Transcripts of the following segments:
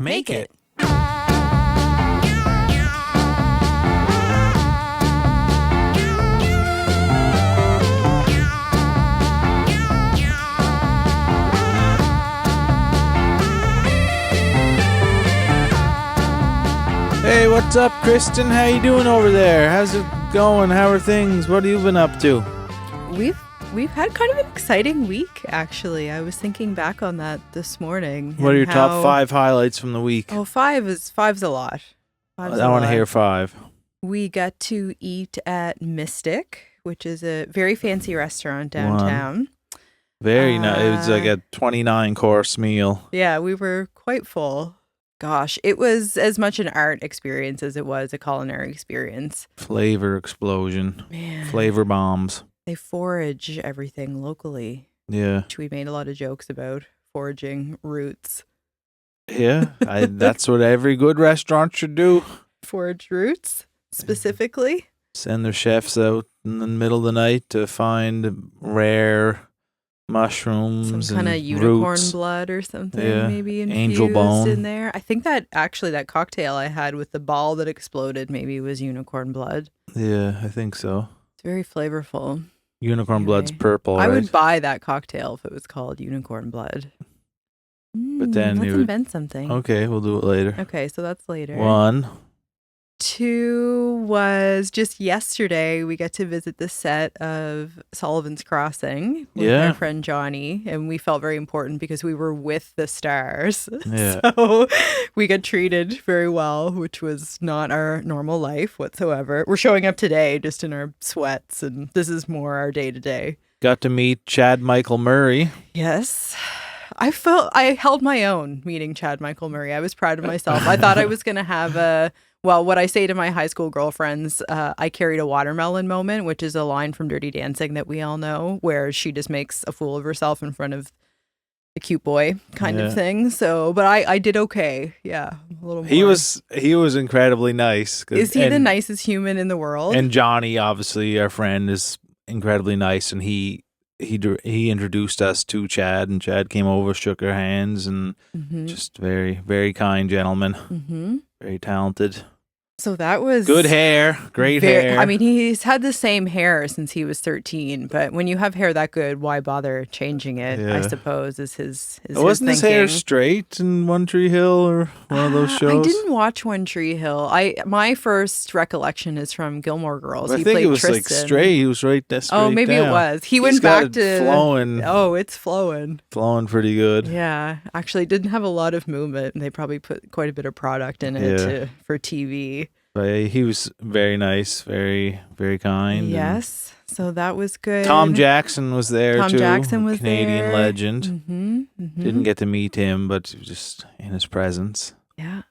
make it. Hey, what's up, Kristen? How you doing over there? How's it going? How are things? What have you been up to? We've had kind of an exciting week, actually. I was thinking back on that this morning. What are your top 5 highlights from the week? Oh, five's a lot. I want to hear 5. We got to eat at Mystic, which is a very fancy restaurant downtown. Very nice. It was like a 29-course meal. Yeah, we were quite full. Gosh, it was as much an art experience as it was a culinary experience. Flavor explosion. Man. Flavor bombs. They forage everything locally. Yeah. Which we made a lot of jokes about, foraging roots. Yeah, that's what every good restaurant should do. Forage roots, specifically? Send their chefs out in the middle of the night to find rare mushrooms, some kind of unicorn roots. Blood or something, maybe infused angel bone in there. I think that actually that cocktail I had with the ball that exploded maybe was unicorn blood. Yeah, I think so. It's very flavorful. Unicorn blood's purple, right? I would buy that cocktail if it was called unicorn blood. But then let's invent something. Okay, we'll do it later. Okay, so that's later. 1. 2 was just yesterday. We got to visit the set of Sullivan's Crossing with our friend Johnny, and we felt very important because we were with the stars. Yeah. So we got treated very well, which was not our normal life whatsoever. We're showing up today just in our sweats, and this is more our day to day. Got to meet Chad Michael Murray. Yes. I held my own meeting Chad Michael Murray. I was proud of myself. I thought I was going to have what I say to my high school girlfriends, I carried a watermelon moment, which is a line from Dirty Dancing that we all know, where she just makes a fool of herself in front of the cute boy kind of thing. So, but I did okay. Yeah. A little more. He was incredibly nice. Is he the nicest human in the world? And Johnny, obviously, our friend, is incredibly nice. And he introduced us to Chad, and Chad came over, shook our hands, and just very, very kind gentleman. Very talented. So that was good hair, great hair. I mean, he's had the same hair since he was 13, but when you have hair that good, why bother changing it? I suppose is his Wasn't his his hair straight in One Tree Hill or one of those shows? I didn't watch One Tree Hill. My first recollection is from Gilmore Girls. I think it was Tristan. like straight. He was right there. Oh, maybe down. It was. He went back to flowing. Oh, it's flowing. Flowing pretty good. Yeah, actually, didn't have a lot of movement. They probably put quite a bit of product in it for TV. But he was very nice, very, very kind. Yes, so that was good. Tom Jackson was there too. Tom Jackson was Canadian there. legend. Didn't get to meet him, but just in his presence. Yeah,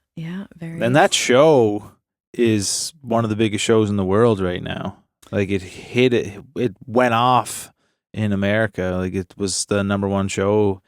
very. And that show is one of the biggest shows in the world right now. Like it went off in America. Like it was the #1 show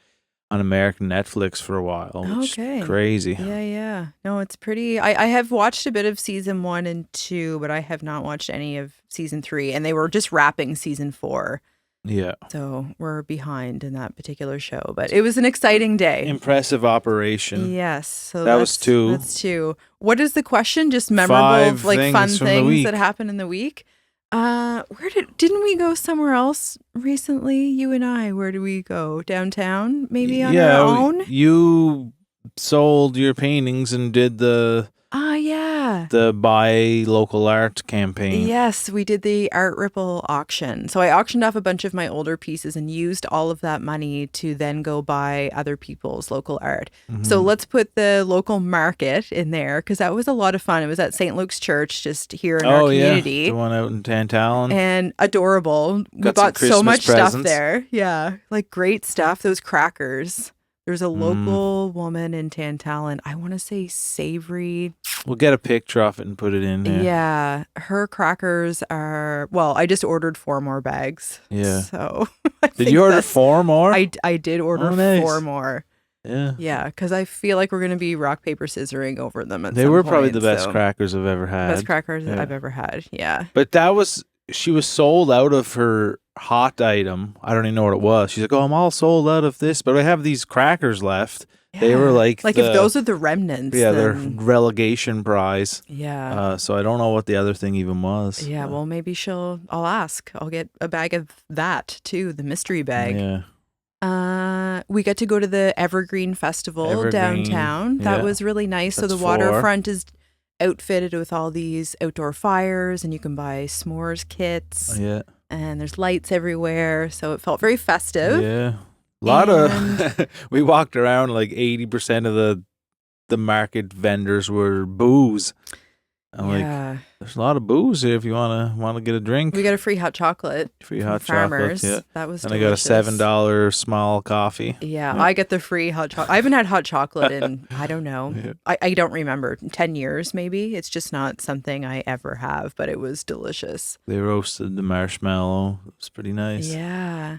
on American Netflix for a while, which is crazy. Yeah. No, it's pretty. I have watched a bit of season 1 and 2, but I have not watched any of season 3, and they were just wrapping season 4. Yeah. So we're behind in that particular show, but it was an exciting day. Impressive operation. Yes. So that was 2. That's 2. What is the question? Just memorable, fun things that happened in the week? Didn't we go somewhere else recently? You and I, where did we go? Downtown? Maybe on our own? You sold your paintings and did the buy local art campaign. Yes, we did the Art Ripple auction. So I auctioned off a bunch of my older pieces and used all of that money to then go buy other people's local art. So let's put the local market in there, because that was a lot of fun. It was at St. Luke's Church, just here in our community. Yeah, the one out in Tantallon. And adorable. We bought so much stuff there. Yeah, like great stuff. Those crackers. There's a local woman in Tantallon. I want to say Savory. We'll get a picture of it and put it in there. Yeah. Her crackers are, I just ordered 4 more bags. Yeah. So did you order 4 more? I did order 4 more. Yeah. Yeah, because I feel like we're going to be rock, paper, scissoring over them at some They were point, probably the best crackers I've ever had. Best crackers I've ever had, yeah. But she was sold out of her hot item. I don't even know what it was. She's like, "Oh, I'm all sold out of this, but I have these crackers left." They were like if those are the remnants, they're then... relegation prize. Yeah. So I don't know what the other thing even was. Yeah, well, maybe I'll ask. I'll get a bag of that too, the mystery bag. Yeah. We get to go to the Evergreen Festival downtown. That was really nice. That's so the waterfront is outfitted with all these outdoor fires, and you can buy s'mores kits. Yeah. And there's lights everywhere, so it felt very festive. Yeah. A lot of we walked around, like 80% of the market vendors were booze. I'm like, there's a lot of booze here if you want to get a drink. We got a free hot chocolate. Free hot Farmers. chocolate, yeah. That was and delicious. I got a $7 small coffee. Yeah, I get the free hot chocolate. I haven't had hot chocolate in, I don't know. Yeah. I don't remember, 10 years maybe. It's just not something I ever have, but it was delicious. They roasted the marshmallow. It was pretty nice. Yeah.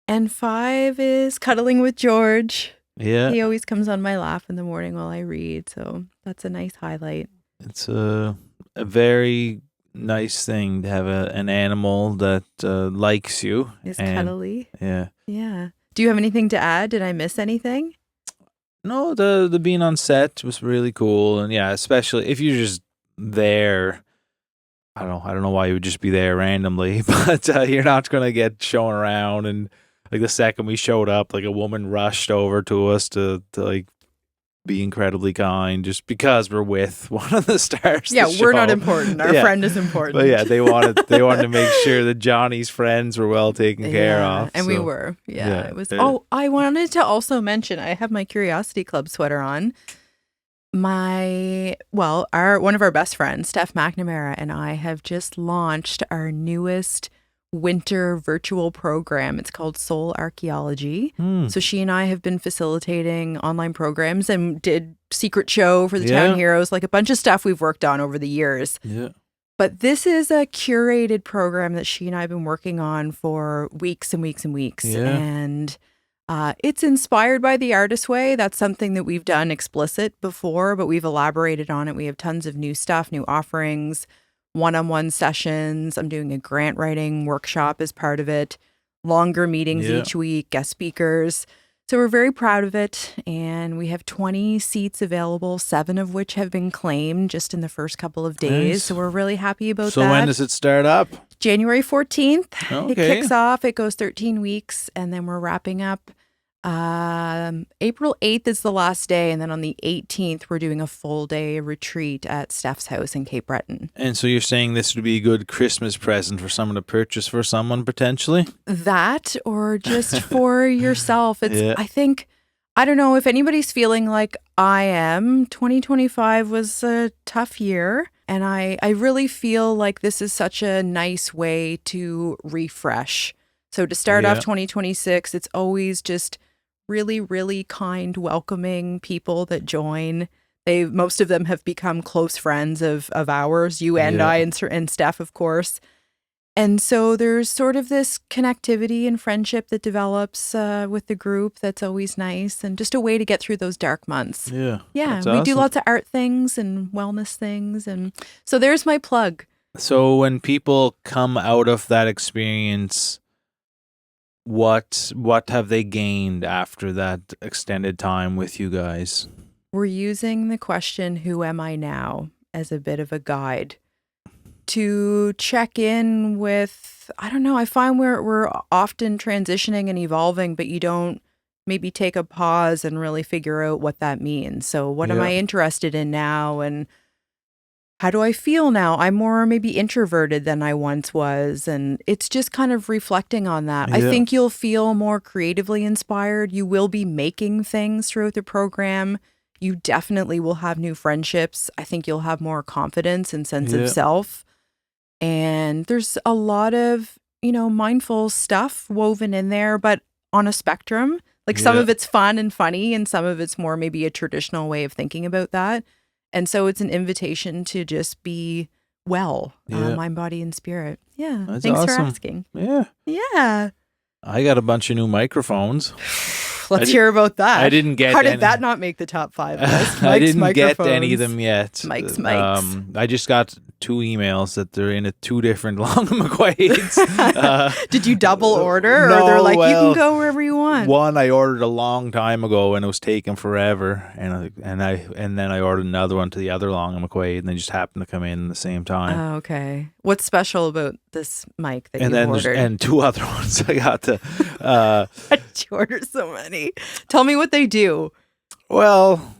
And 5 is cuddling with George. Yeah. He always comes on my lap in the morning while I read, so that's a nice highlight. It's a very nice thing to have an animal that likes you. Is cuddly. Yeah. Yeah. Do you have anything to add? Did I miss anything? No, the being on set was really cool, and yeah, especially if you're just there. I don't know why you would just be there randomly, but you're not gonna get shown around. And like the second we showed up, like a woman rushed over to us to like be incredibly kind just because we're with one of the stars. Yeah, we're not important. Our friend is important. But yeah, they wanted to make sure that Johnny's friends were well taken care of. And we were. Yeah. It was I wanted to also mention, I have my Curiosity Club sweater on. One of our best friends, Steph McNamara, and I have just launched our newest winter virtual program. It's called Soul Archaeology. So she and I have been facilitating online programs and did Secret Show for the Town Heroes, like a bunch of stuff we've worked on over the years. Yeah. But this is a curated program that she and I have been working on for weeks and weeks and weeks. Yeah. And it's inspired by The Artist Way. That's something that we've done explicit before, but we've elaborated on it. We have tons of new stuff, new offerings, one-on-one sessions. I'm doing a grant writing workshop as part of it, longer meetings each week, guest speakers. So we're very proud of it. And we have 20 seats available, 7 of which have been claimed just in the first couple of days. Nice. So we're really happy about that. So when does it start up? January 14th. Okay. It kicks off. It goes 13 weeks. And then we're wrapping up. April 8th is the last day, and then on the 18th we're doing a full day retreat at Steph's house in Cape Breton. And so you're saying this would be a good Christmas present for someone to purchase for someone potentially? That, or just for yourself. It's I think, I don't know if anybody's feeling like I am. 2025 was a tough year, and I really feel like this is such a nice way to refresh. So to start off 2026, it's always just really, really kind, welcoming people that join. Most of them have become close friends of ours, you and I and Steph, of course. And so there's sort of this connectivity and friendship that develops with the group that's always nice, and just a way to get through those dark months. Yeah. Yeah. We do lots of art things and wellness things. And so there's my plug. So when people come out of that experience, what have they gained after that extended time with you guys? We're using the question, who am I now, as a bit of a guide to check in with, I don't know, I find we're often transitioning and evolving, but you don't maybe take a pause and really figure out what that means. So what am I interested in now, and how do I feel now? I'm more maybe introverted than I once was. And it's just kind of reflecting on that. Yeah. I think you'll feel more creatively inspired. You will be making things throughout the program. You definitely will have new friendships. I think you'll have more confidence and sense of self. And there's a lot of, mindful stuff woven in there, but on a spectrum. Like some of it's fun and funny, and some of it's more maybe a traditional way of thinking about that. And so it's an invitation to just be well, mind, body, and spirit. Yeah. That's Thanks awesome. for asking. Yeah. Yeah. I got a bunch of new microphones. Let's hear about that. I didn't get How did that not make the top 5 list? I didn't get any of them yet. Mike's. I just got 2 emails that they're in 2 different Unama'ki's. Did you double order, no, or they're like, you well, can go wherever you want? One I ordered a long time ago, and it was taking forever, and then I ordered another one to the other Unama'ki, and they just happened to come in the same time. Oh, okay. What's special about this mic that you ordered? And 2 other ones I got to. You ordered so many. Tell me what they do. Well,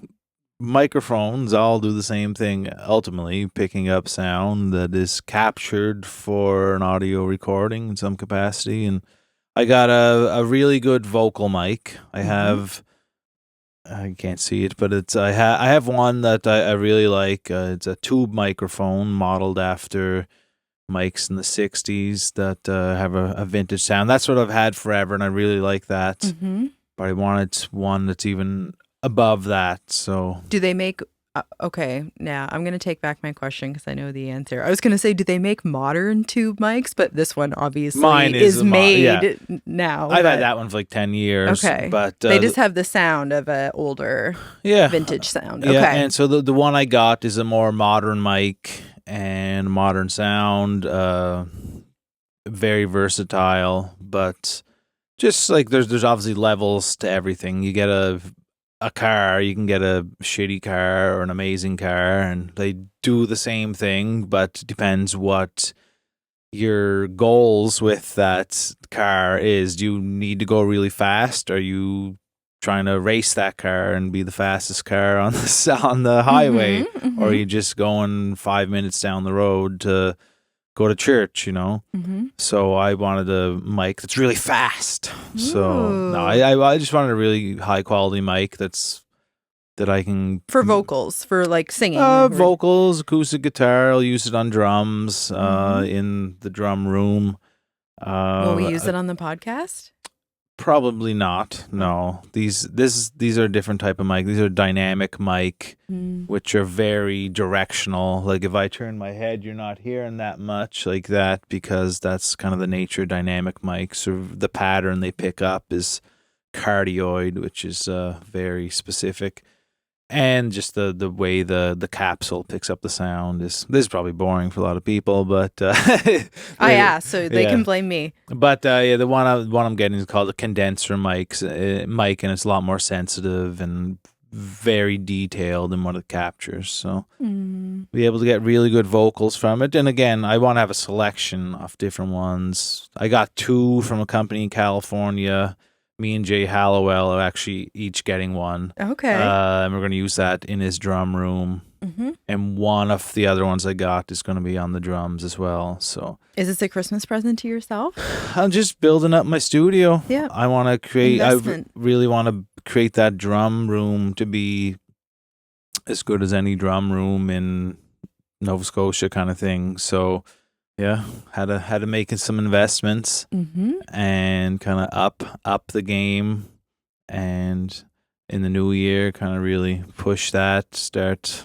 microphones all do the same thing, ultimately picking up sound that is captured for an audio recording in some capacity. And I got a really good vocal mic. I can't see it, but I have one that I really like. It's a tube microphone modeled after mics in the 60s that have a vintage sound. That's what I've had forever, and I really like that. Mm-hmm. But I wanted one that's even above that. So do they make okay, now I'm going to take back my question because I know the answer. I was going to say, do they make modern tube mics? But this one obviously is made now. I've had that one for like 10 years. Okay. But they just have the sound of an older vintage sound. Okay. Yeah, and so the one I got is a more modern mic and modern sound, very versatile, but just like there's obviously levels to everything. You get a car, you can get a shitty car or an amazing car, and they do the same thing, but it depends what your goals with that car is. Do you need to go really fast? Are you trying to race that car and be the fastest car on the highway? Or are you just going 5 minutes down the road to go to church, So I wanted a mic that's really fast. So no, I just wanted a really high quality mic that I can for vocals, for like singing. Vocals, acoustic guitar. I'll use it on drums in the drum room. Will we use it on the podcast? Probably not. No, these are a different type of mic. These are dynamic mic, which are very directional. Like if I turn my head, you're not hearing that much like that, because that's kind of the nature of dynamic mics. Or the pattern they pick up is cardioid, which is very specific. And just the way the capsule picks up the sound this is probably boring for a lot of people, but I asked, so they can blame me. But the one I'm getting is called a condenser mic, and it's a lot more sensitive and very detailed in what it captures. So be able to get really good vocals from it. And again, I want to have a selection of different ones. I got 2 from a company in California. Me and Jay Hallowell are actually each getting one. Okay. And we're going to use that in his drum room. And one of the other ones I got is going to be on the drums as well. So, is this a Christmas present to yourself? I'm just building up my studio. Yeah. I want to create. I really want to create that drum room to be as good as any drum room in Nova Scotia, kind of thing. So. Yeah, had to make some investments and kind of up the game, and in the new year, kind of really push that. Start.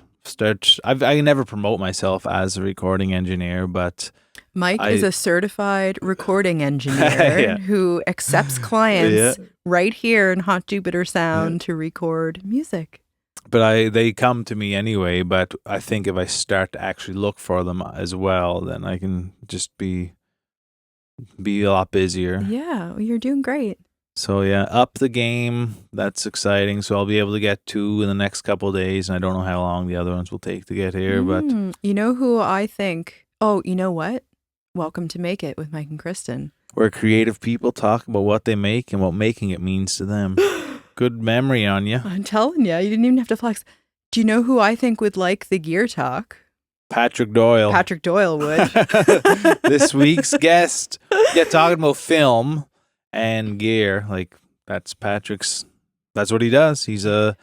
I never promote myself as a recording engineer, but Mike is a certified recording engineer who accepts clients right here in Hot Jupiter Sound to record music. But they come to me anyway. But I think if I start to actually look for them as well, then I can just be a lot busier. Yeah, well, you're doing great. So up the game. That's exciting. So I'll be able to get 2 in the next couple of days, and I don't know how long the other ones will take to get here. But you know who I think? Oh, you know what? Welcome to Make It with Mike and Kristen, where creative people talk about what they make and what making it means to them. Good memory on you. I'm telling you, you didn't even have to flex. Do you know who I think would like the gear talk? Patrick Doyle. Patrick Doyle would. This week's guest. Yeah, talking about film and gear. Like that's what he does. He's a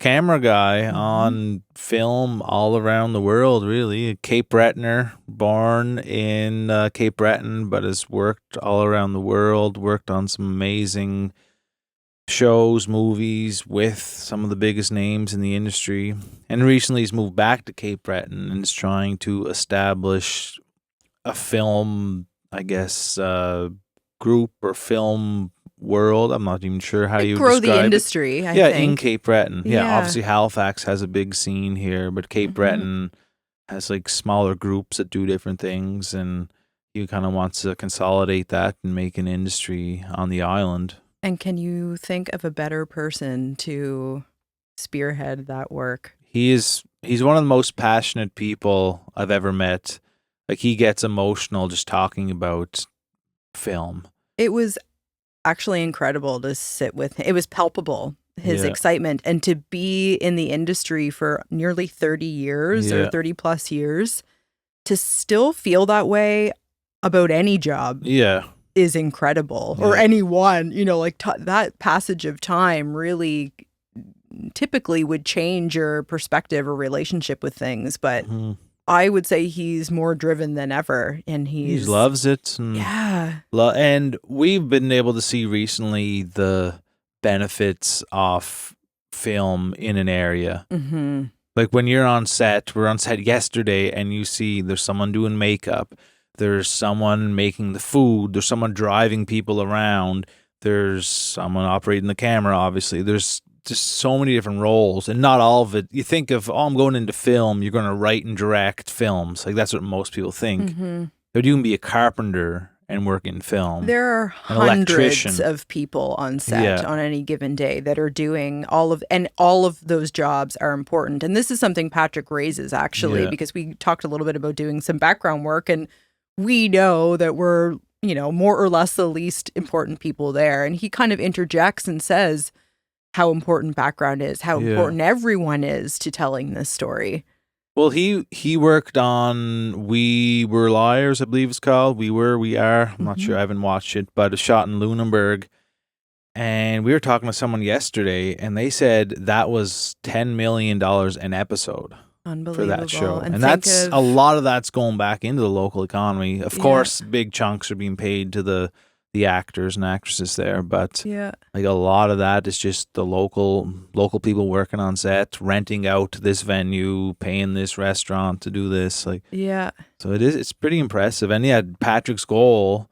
camera guy on film all around the world, really. A Cape Bretoner, born in Cape Breton, but has worked all around the world, worked on some amazing shows, movies with some of the biggest names in the industry. And recently he's moved back to Cape Breton and is trying to establish a film, I guess, group or film world. I'm not even sure how you grow describe the industry. I think. think. In Cape Breton. Yeah, obviously Halifax has a big scene here, but Cape Breton has like smaller groups that do different things, and he kind of wants to consolidate that and make an industry on the island. And can you think of a better person to spearhead that work? He's one of the most passionate people I've ever met. Like, he gets emotional just talking about film. It was actually incredible to sit with him. It was palpable, his excitement, and to be in the industry for nearly 30 years or 30 plus years, to still feel that way about any job is incredible. Or anyone, you know, like that passage of time really typically would change your perspective or relationship with things. But I would say he's more driven than ever, and he loves it. And and we've been able to see recently the benefits of film in an area. Like when you're on set, we're on set yesterday, and you see there's someone doing makeup, there's someone making the food, there's someone driving people around, there's someone operating the camera, obviously. There's just so many different roles, and not all of it. You think of, I'm going into film, you're going to write and direct films. Like, that's what most people think. But you can be a carpenter and work in film. There are hundreds of people on set on any given day that are doing all of those jobs are important. And this is something Patrick raises, actually, because we talked a little bit about doing some background work, and we know that we're, you know, more or less the least important people there. And he kind of interjects and says how important background is, how important everyone is to telling this story. Well, he worked on We Were Liars, I believe it's called. We Are. I'm not sure. I haven't watched it, but it's shot in Lunenburg. And we were talking to someone yesterday, and they said that was $10 million an episode for that show. And that's a lot of that's going back into the local economy. Of course, big chunks are being paid to the actors and actresses there, but like a lot of that is just the local people working on set, renting out this venue, paying this restaurant to do this. So it's pretty impressive. And Patrick's goal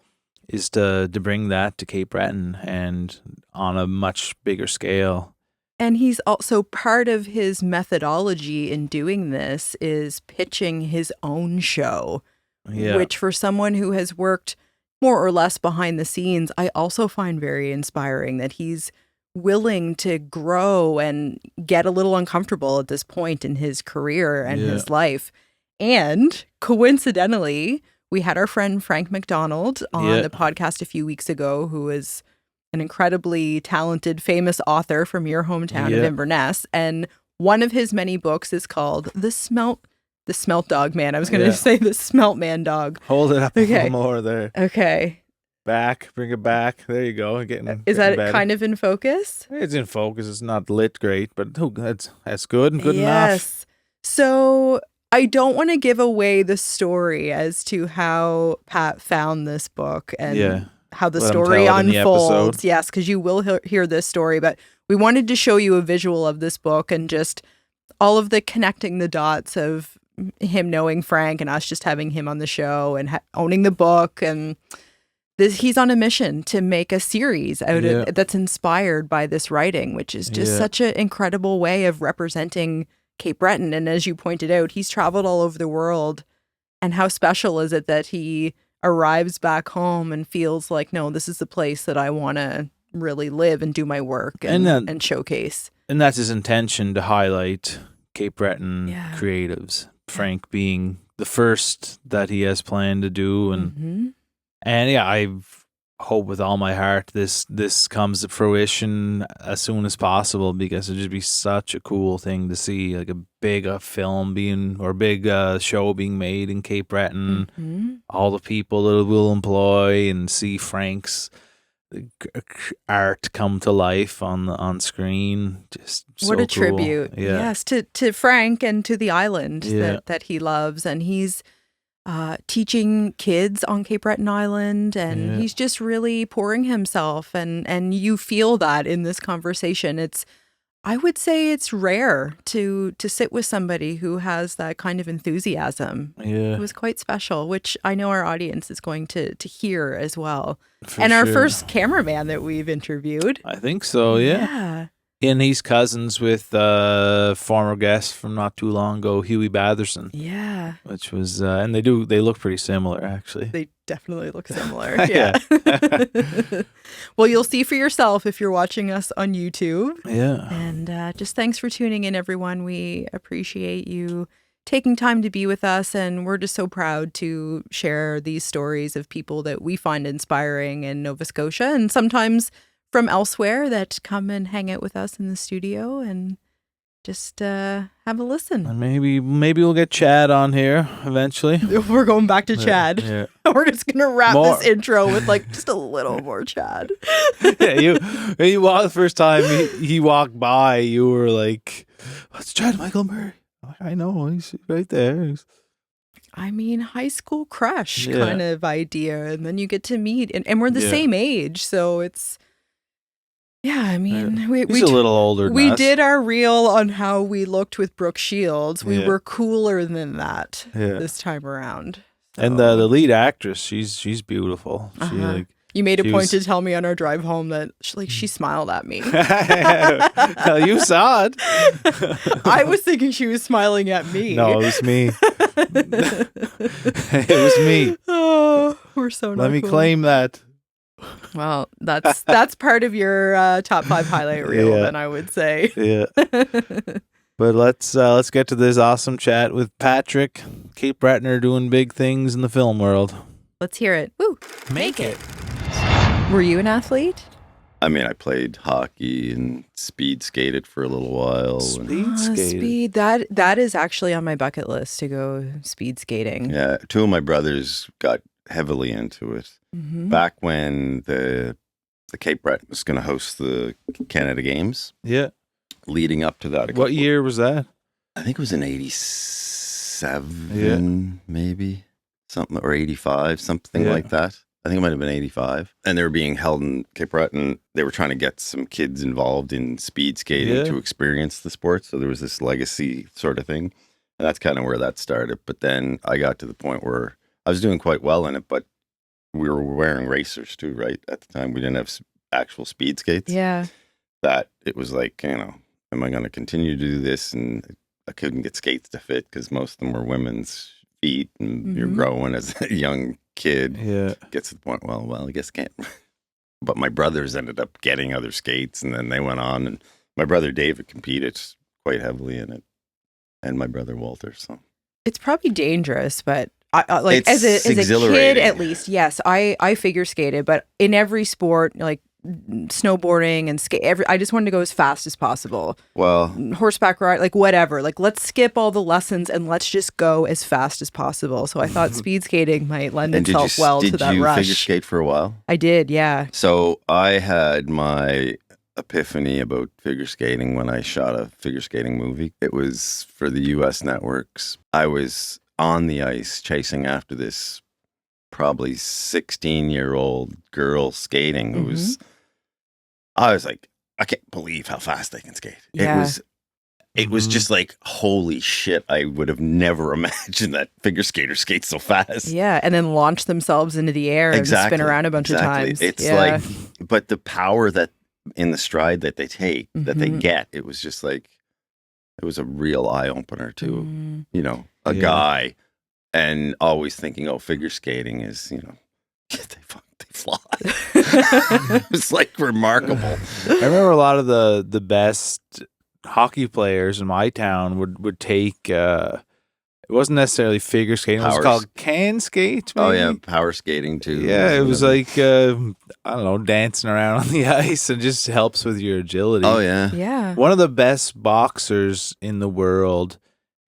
is to bring that to Cape Breton and on a much bigger scale. And he's also, part of his methodology in doing this is pitching his own show, which for someone who has worked more or less behind the scenes, I also find very inspiring that he's willing to grow and get a little uncomfortable at this point in his career and his life. And coincidentally, we had our friend Frank McDonald on the podcast a few weeks ago, who is an incredibly talented, famous author from your hometown of Inverness. And one of his many books is called The Smelt Dog Man. I was going to say The Smelt Man Dog. Hold it up a little more there. Okay. Back. Bring it back. There you go. Is that better. Kind of in focus? It's in focus. It's not lit great, but that's good and good enough. So I don't want to give away the story as to how Pat found this book and how the story unfolds. Yes, because you will hear this story, but we wanted to show you a visual of this book and just all of the connecting the dots of him knowing Frank and us just having him on the show and owning the book. And he's on a mission to make a series out of that's inspired by this writing, which is just such an incredible way of representing Cape Breton. And as you pointed out, he's traveled all over the world. And how special is it that he arrives back home and feels like, no, this is the place that I want to really live and do my work and showcase. And that's his intention, to highlight Cape Breton creatives. Frank being the first that he has planned to do, and I hope with all my heart this comes to fruition as soon as possible, because it'd just be such a cool thing to see, like a big film big show being made in Cape Breton. All the people that it will employ, and see Frank's art come to life on screen. Just what so a tribute, cool. yes, to Frank and to the island that he loves. And he's teaching kids on Cape Breton Island, and he's just really pouring himself, and you feel that in this conversation. I would say it's rare to sit with somebody who has that kind of enthusiasm. It was quite special, which I know our audience is going to hear as well. Our first cameraman that we've interviewed. I think so, yeah. And he's cousins with former guest from not too long ago, Huey Batherson. Yeah. Which was, and they look pretty similar, actually. They definitely look similar. Yeah. Well, you'll see for yourself if you're watching us on YouTube. Yeah. And just thanks for tuning in, everyone. We appreciate you taking time to be with us. And we're just so proud to share these stories of people that we find inspiring in Nova Scotia and sometimes from elsewhere that come and hang out with us in the studio and just have a listen. And maybe we'll get Chad on here eventually. We're going back to Chad. Yeah. We're just going to wrap this intro with like just a little more Chad. Yeah, you walked the first time he walked by, you were like, "It's Chad Michael Murray." I'm like, I know, he's right there. I mean, high school crush kind of idea. And then you get to meet and we're the same age. So it's, I mean, he's a little older than us. did our reel on how we looked with Brooke Shields. We were cooler than that this time around. So. And the lead actress, she's beautiful. She you made a point to tell me on our drive home that she smiled at me. You saw it. I was thinking she was smiling at me. No, it was me. It was me. Oh, we're so not Let me cool. claim that. Well, that's part of your top 5 highlight reel, then I would say. Yeah. But let's get to this awesome chat with Patrick, Kate Bretner doing big things in the film world. Let's hear it. Woo! Make it. Were you an athlete? I mean, I played hockey and speed skated for a little while. Speed. That is actually on my bucket list to go speed skating. Yeah, 2 of my brothers got heavily into it. Mm-hmm. Back when the Cape Breton was going to host the Canada Games. Yeah. Leading up to that. What year was that? I think it was in 87, maybe. Something, or 85, something like that. I think it might have been 85. And they were being held in Cape Breton. They were trying to get some kids involved in speed skating to experience the sport. So there was this legacy sort of thing. And that's kind of where that started. But then I got to the point where I was doing quite well in it, but we were wearing racers too, right? At the time, we didn't have actual speed skates. Yeah. That it was like, am I going to continue to do this? And I couldn't get skates to fit because most of them were women's feet and you're growing as a young kid. Yeah. Gets to the point, well, I guess I can't. But my brothers ended up getting other skates and then they went on. And my brother David competed quite heavily in it. And my brother Walter. So it's probably dangerous, but like as a kid, at least, yes, I figure skated, but in every sport, like snowboarding and skate, I just wanted to go as fast as possible. Well, horseback ride, like whatever, like let's skip all the lessons and let's just go as fast as possible. So I thought speed skating might lend itself well to that rush. Did you figure skate for a while? I did, yeah. So I had my epiphany about figure skating when I shot a figure skating movie. It was for the US networks. I was on the ice chasing after this probably 16-year-old girl skating who was, I was like, I can't believe how fast they can skate. Yeah. It was just like, holy shit, I would have never imagined that figure skaters skate so fast. Yeah, and then launch themselves into the air and spin around a bunch of times. It's like, but the power that in the stride that they take, that they get, it was just like, it was a real eye-opener to, a guy, and always thinking, figure skating is, they fly. It's like remarkable. I remember a lot of the best hockey players in my town would take, it wasn't necessarily figure skating, it was called can skate, maybe? Oh yeah, power skating too. Yeah, it was like, I don't know, dancing around on the ice and just helps with your agility. Oh yeah. Yeah. One of the best boxers in the world,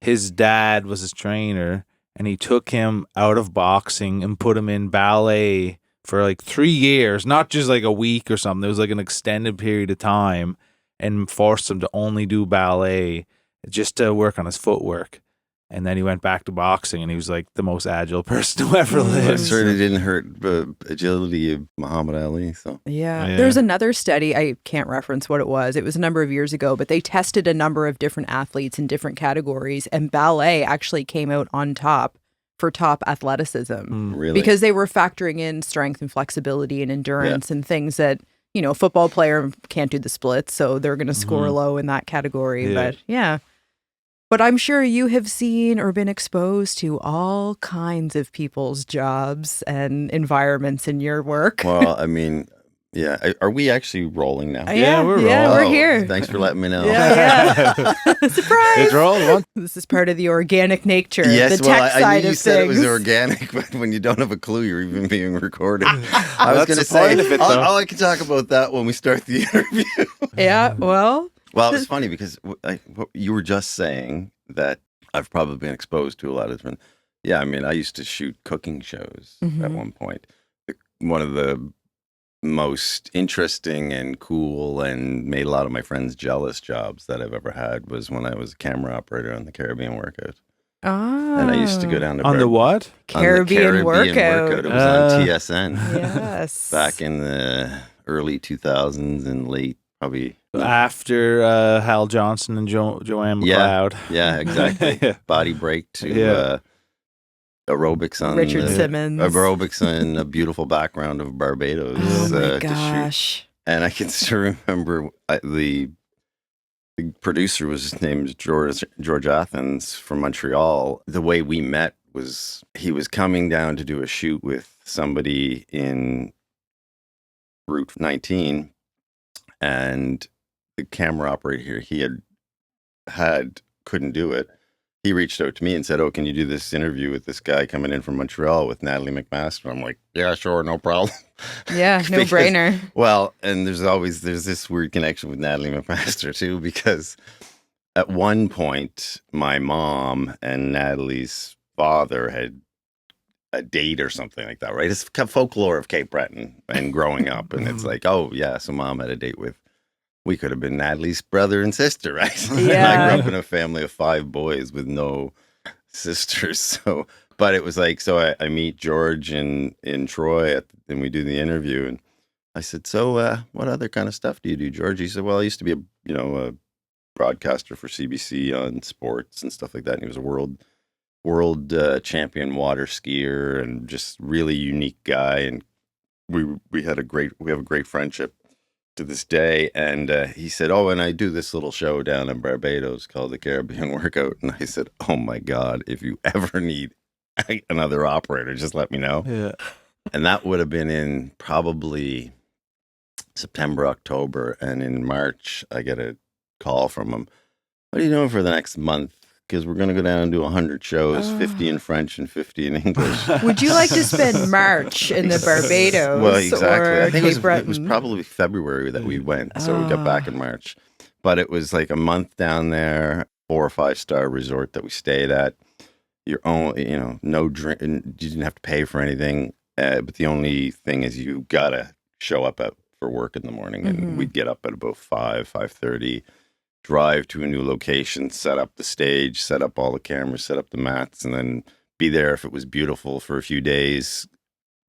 his dad was his trainer, and he took him out of boxing and put him in ballet for like 3 years, not just like a week or something. It was like an extended period of time, and forced him to only do ballet just to work on his footwork. And then he went back to boxing, and he was like the most agile person who ever lived. It certainly didn't hurt the agility of Muhammad Ali. So yeah. There's another study, I can't reference what it was. It was a number of years ago, but they tested a number of different athletes in different categories, and ballet actually came out on top for top athleticism. Really? Because they were factoring in strength and flexibility and endurance and things that football player can't do the splits, so they're going to score low in that category. Yeah. But yeah. But I'm sure you have seen or been exposed to all kinds of people's jobs and environments in your work. Well, I mean, yeah. Are we actually rolling now? Yeah, we're Yeah, rolling. we're here. Thanks for letting me know. Yeah. Surprise! It's rolling. This is part of the organic nature, Yes, the tech well, I side knew you of said things. it was organic, but when you don't have a clue, you're even being recorded. I was That's going to the say, point of it, though. I can talk about that when we start the interview. Yeah, well, Well, it's funny because what you were just saying that I've probably been exposed to a lot of different. Yeah, I mean, I used to shoot cooking shows at one point. One of the most interesting and cool and made a lot of my friends jealous jobs that I've ever had was when I was a camera operator on the Caribbean Workout. And I used to go down to On the what? Caribbean Workout. It was on TSN. Yes. Back in the early 2000s and late, probably. After Hal Johnson and Joanne McLeod. Yeah, exactly. Body break to aerobics on Richard Simmons. Aerobics on a beautiful background of Barbados. Oh my to shoot. gosh. And I can still remember the producer was named George Athens from Montreal. The way we met was he was coming down to do a shoot with somebody in Route 19, and the camera operator here, he couldn't do it. He reached out to me and said, "Oh, can you do this interview with this guy coming in from Montreal with Natalie McMaster?" I'm like, "Yeah, sure, no problem." Yeah, no brainer. Well, and there's this weird connection with Natalie McMaster too, because at one point my mom and Natalie's father had a date or something like that, right? It's folklore of Cape Breton and growing up, and it's like, oh yeah, so mom had a date with. We could have been Natalie's brother and sister, right? Yeah. And I grew up in a family of 5 boys with no sisters. So, but it was like, so I meet George in Troy and we do the interview. And I said, so what other kind of stuff do you do, George? He said, well, I used to be a broadcaster for CBC on sports and stuff like that. And he was a world champion water skier and just really unique guy. And we have a great friendship to this day. And he said, oh, and I do this little show down in Barbados called the Caribbean Workout. And I said, oh my God, if you ever need another operator, just let me know. Yeah. And that would have been in probably September, October. And in March, I get a call from him. What are you doing for the next month? Because we're going to go down and do 100 shows, 50 in French and 50 in English. Would you like to spend March in the Barbados? Well, exactly. Or I think Cape it Breton? was probably February that we went. So we got back in March. But it was like a month down there, 4 or 5 star resort that we stayed at. Your own, no drink. You didn't have to pay for anything. But the only thing is you got to show up for work in the morning. And we'd get up at about 5:30. Drive to a new location, set up the stage, set up all the cameras, set up the mats, and then be there if it was beautiful for a few days,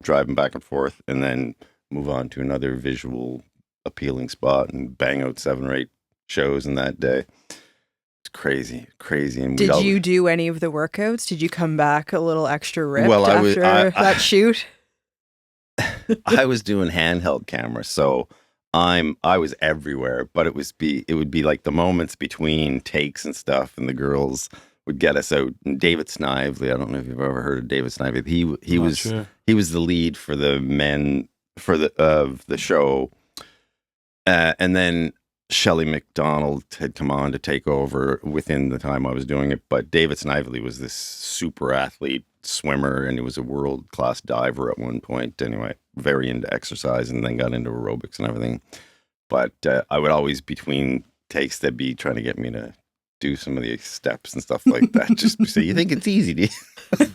driving back and forth, and then move on to another visual appealing spot and bang out 7 or 8 shows in that day. It's crazy. And did you do any of the workouts? Did you come back a little extra ripped after that shoot? I was doing handheld cameras, so I was everywhere, but it would be like the moments between takes and stuff, and the girls would get us out. And David Snively, I don't know if you've ever heard of David Snively. He was the lead for the men of the show, and then Shelley McDonald had come on to take over within the time I was doing it. But David Snively was this super athlete swimmer, and he was a world-class diver at one point. Anyway, very into exercise, and then got into aerobics and everything. But I would always, between takes, they'd be trying to get me to do some of the steps and stuff like that. Just so you think it's easy, do you?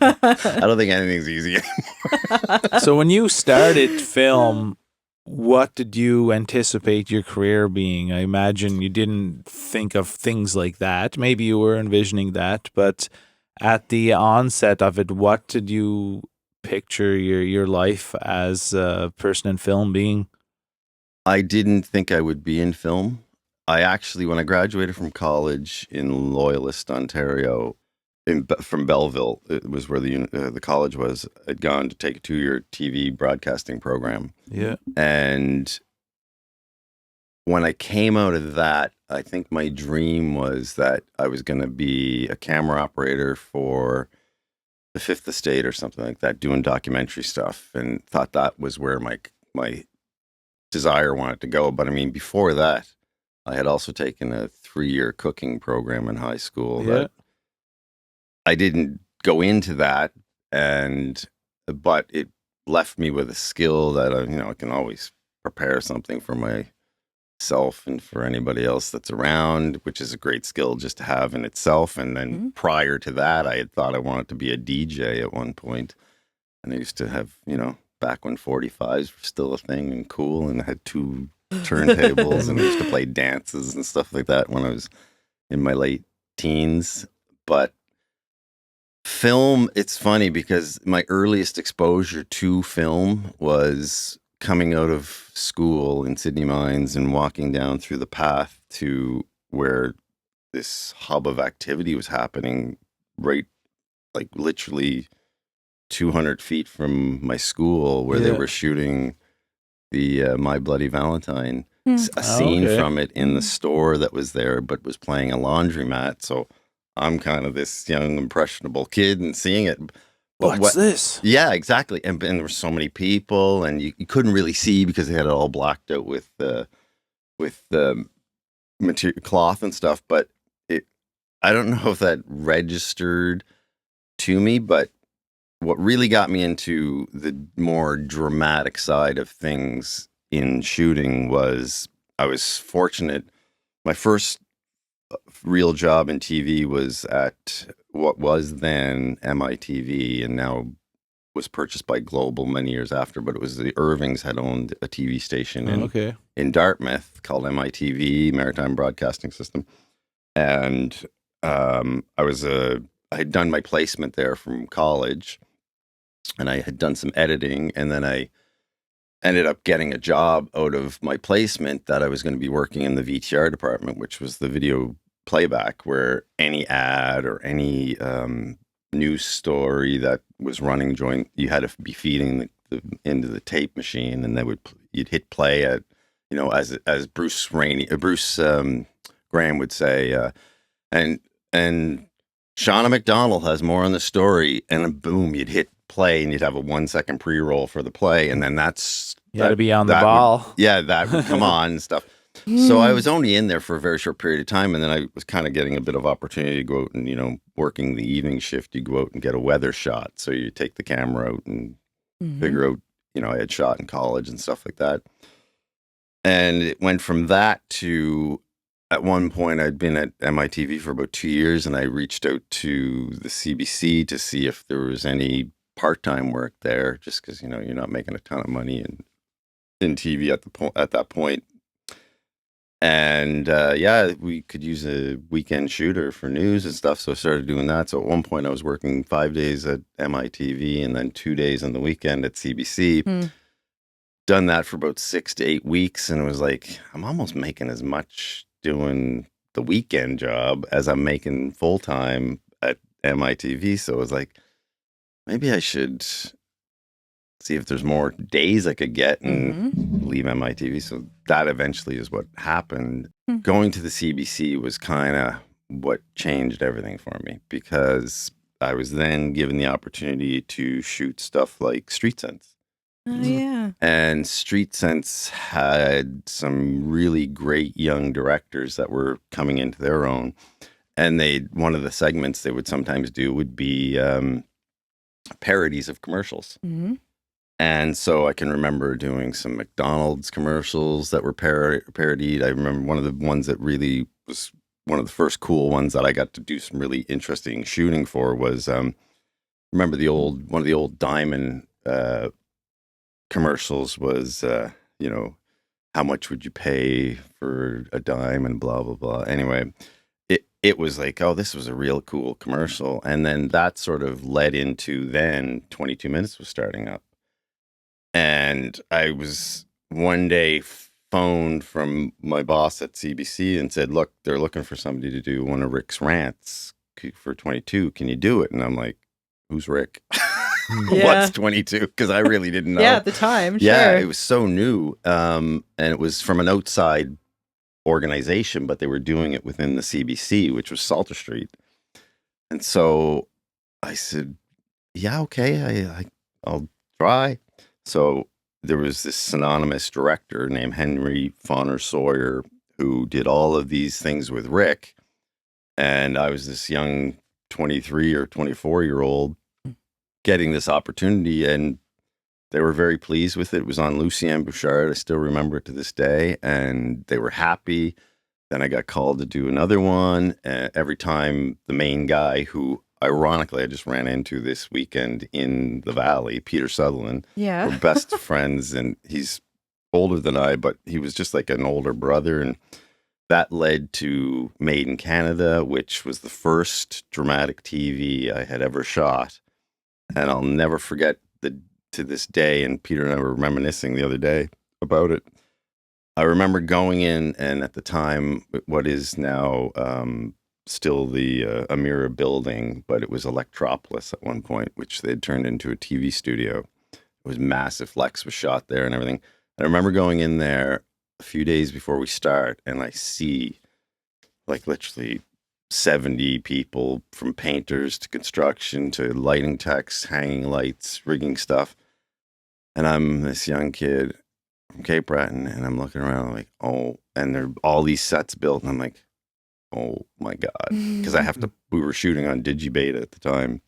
I don't think anything's easy anymore. So when you started film, what did you anticipate your career being? I imagine you didn't think of things like that. Maybe you were envisioning that, but at the onset of it, what did you picture your life as a person in film being? I didn't think I would be in film. I actually, when I graduated from college in Loyalist, Ontario, from Belleville, it was where the college was. I'd gone to take a 2-year TV broadcasting program. Yeah. And when I came out of that, I think my dream was that I was going to be a camera operator for the Fifth Estate or something like that, doing documentary stuff, and thought that was where my desire wanted to go. But I mean, before that, I had also taken a 3-year cooking program in high school that I didn't go into that, but it left me with a skill that I can always prepare something for myself and for anybody else that's around, which is a great skill just to have in itself. And then prior to that, I had thought I wanted to be a DJ at one point, and I used to have, back when 45s were still a thing and cool, and I had 2 turntables, and I used to play dances and stuff like that when I was in my late teens. But film, it's funny because my earliest exposure to film was coming out of school in Sydney Mines and walking down through the path to where this hub of activity was happening, right, like literally 200 feet from my school, where they were shooting the My Bloody Valentine, a scene from it in the store that was there, but was playing a laundromat. So I'm kind of this young, impressionable kid and seeing it. But What's this? Yeah, exactly. And there were so many people, and you couldn't really see because they had it all blacked out with the material cloth and stuff. But I don't know if that registered to me, but what really got me into the more dramatic side of things in shooting was I was fortunate. My first real job in TV was at what was then MITV and now was purchased by Global many years after, but it was the Irvings had owned a TV station in Dartmouth called MITV, Maritime Broadcasting System. And I had done my placement there from college, and I had done some editing, and then I ended up getting a job out of my placement that I was going to be working in the VTR department, which was the video playback, where any ad or any news story that was running you had to be feeding into the tape machine, and you'd hit play at, as Bruce Graham would say, and Shauna McDonald has more on the story, and boom, you'd hit play, and you'd have a 1-second pre-roll for the play, and then you got to be on the ball. That would come on and stuff. So I was only in there for a very short period of time, and then I was kind of getting a bit of opportunity to go out and, working the evening shift, you go out and get a weather shot. So you take the camera out and figure out, I had shot in college and stuff like that. And it went from that to, at one point, I'd been at MITV for about 2 years, and I reached out to the CBC to see if there was any part-time work there, just because, you're not making a ton of money in TV at that point. And we could use a weekend shooter for news and stuff, so I started doing that. So at one point I was working 5 days at MITV and then 2 days on the weekend at CBC. Done that for about 6 to 8 weeks, and it was like, I'm almost making as much doing the weekend job as I'm making full-time at MITV. So it was like, maybe I should see if there's more days I could get and leave MITV. So that eventually is what happened. Going to the CBC was kind of what changed everything for me, because I was then given the opportunity to shoot stuff like Street Sense. Oh, yeah. And Street Sense had some really great young directors that were coming into their own. And one of the segments they would sometimes do would be parodies of commercials. And so I can remember doing some McDonald's commercials that were parodied. I remember one of the ones that really was one of the first cool ones that I got to do some really interesting shooting for was, remember one of the old Diamond commercials was, how much would you pay for a dime and blah, blah, blah. Anyway, it was like, oh, this was a real cool commercial. And then that sort of led into then 22 Minutes was starting up. And I was one day phoned from my boss at CBC and said, look, they're looking for somebody to do one of Rick's rants for 22. Can you do it? And I'm like, who's Rick? What's 22? Because I really didn't know. Yeah, at the time, Yeah, sure. it was so new. And it was from an outside organization, but they were doing it within the CBC, which was Salter Street. And so I said, yeah, okay, I'll try. So there was this synonymous director named Henry Fonner Sawyer who did all of these things with Rick. And I was this young 23 or 24-year-old getting this opportunity, and they were very pleased with it. It was on Lucien Bouchard. I still remember it to this day, and they were happy. Then I got called to do another one. Every time the main guy, who ironically I just ran into this weekend in the Valley, Peter Sutherland, Yeah. we're best friends, and he's older than I, but he was just like an older brother. And that led to Made in Canada, which was the first dramatic TV I had ever shot. And I'll never forget to this day, and Peter and I were reminiscing the other day about it. I remember going in, and at the time, what is now still the Amira building, but it was Electropolis at one point, which they had turned into a TV studio. It was massive. Lex was shot there and everything. I remember going in there a few days before we start, and I see like literally 70 people, from painters to construction to lighting techs, hanging lights, rigging stuff. And I'm this young kid from Cape Breton, and I'm looking around like, oh, and there are all these sets built, and I'm like, oh my God. Because we were shooting on Digibeta at the time,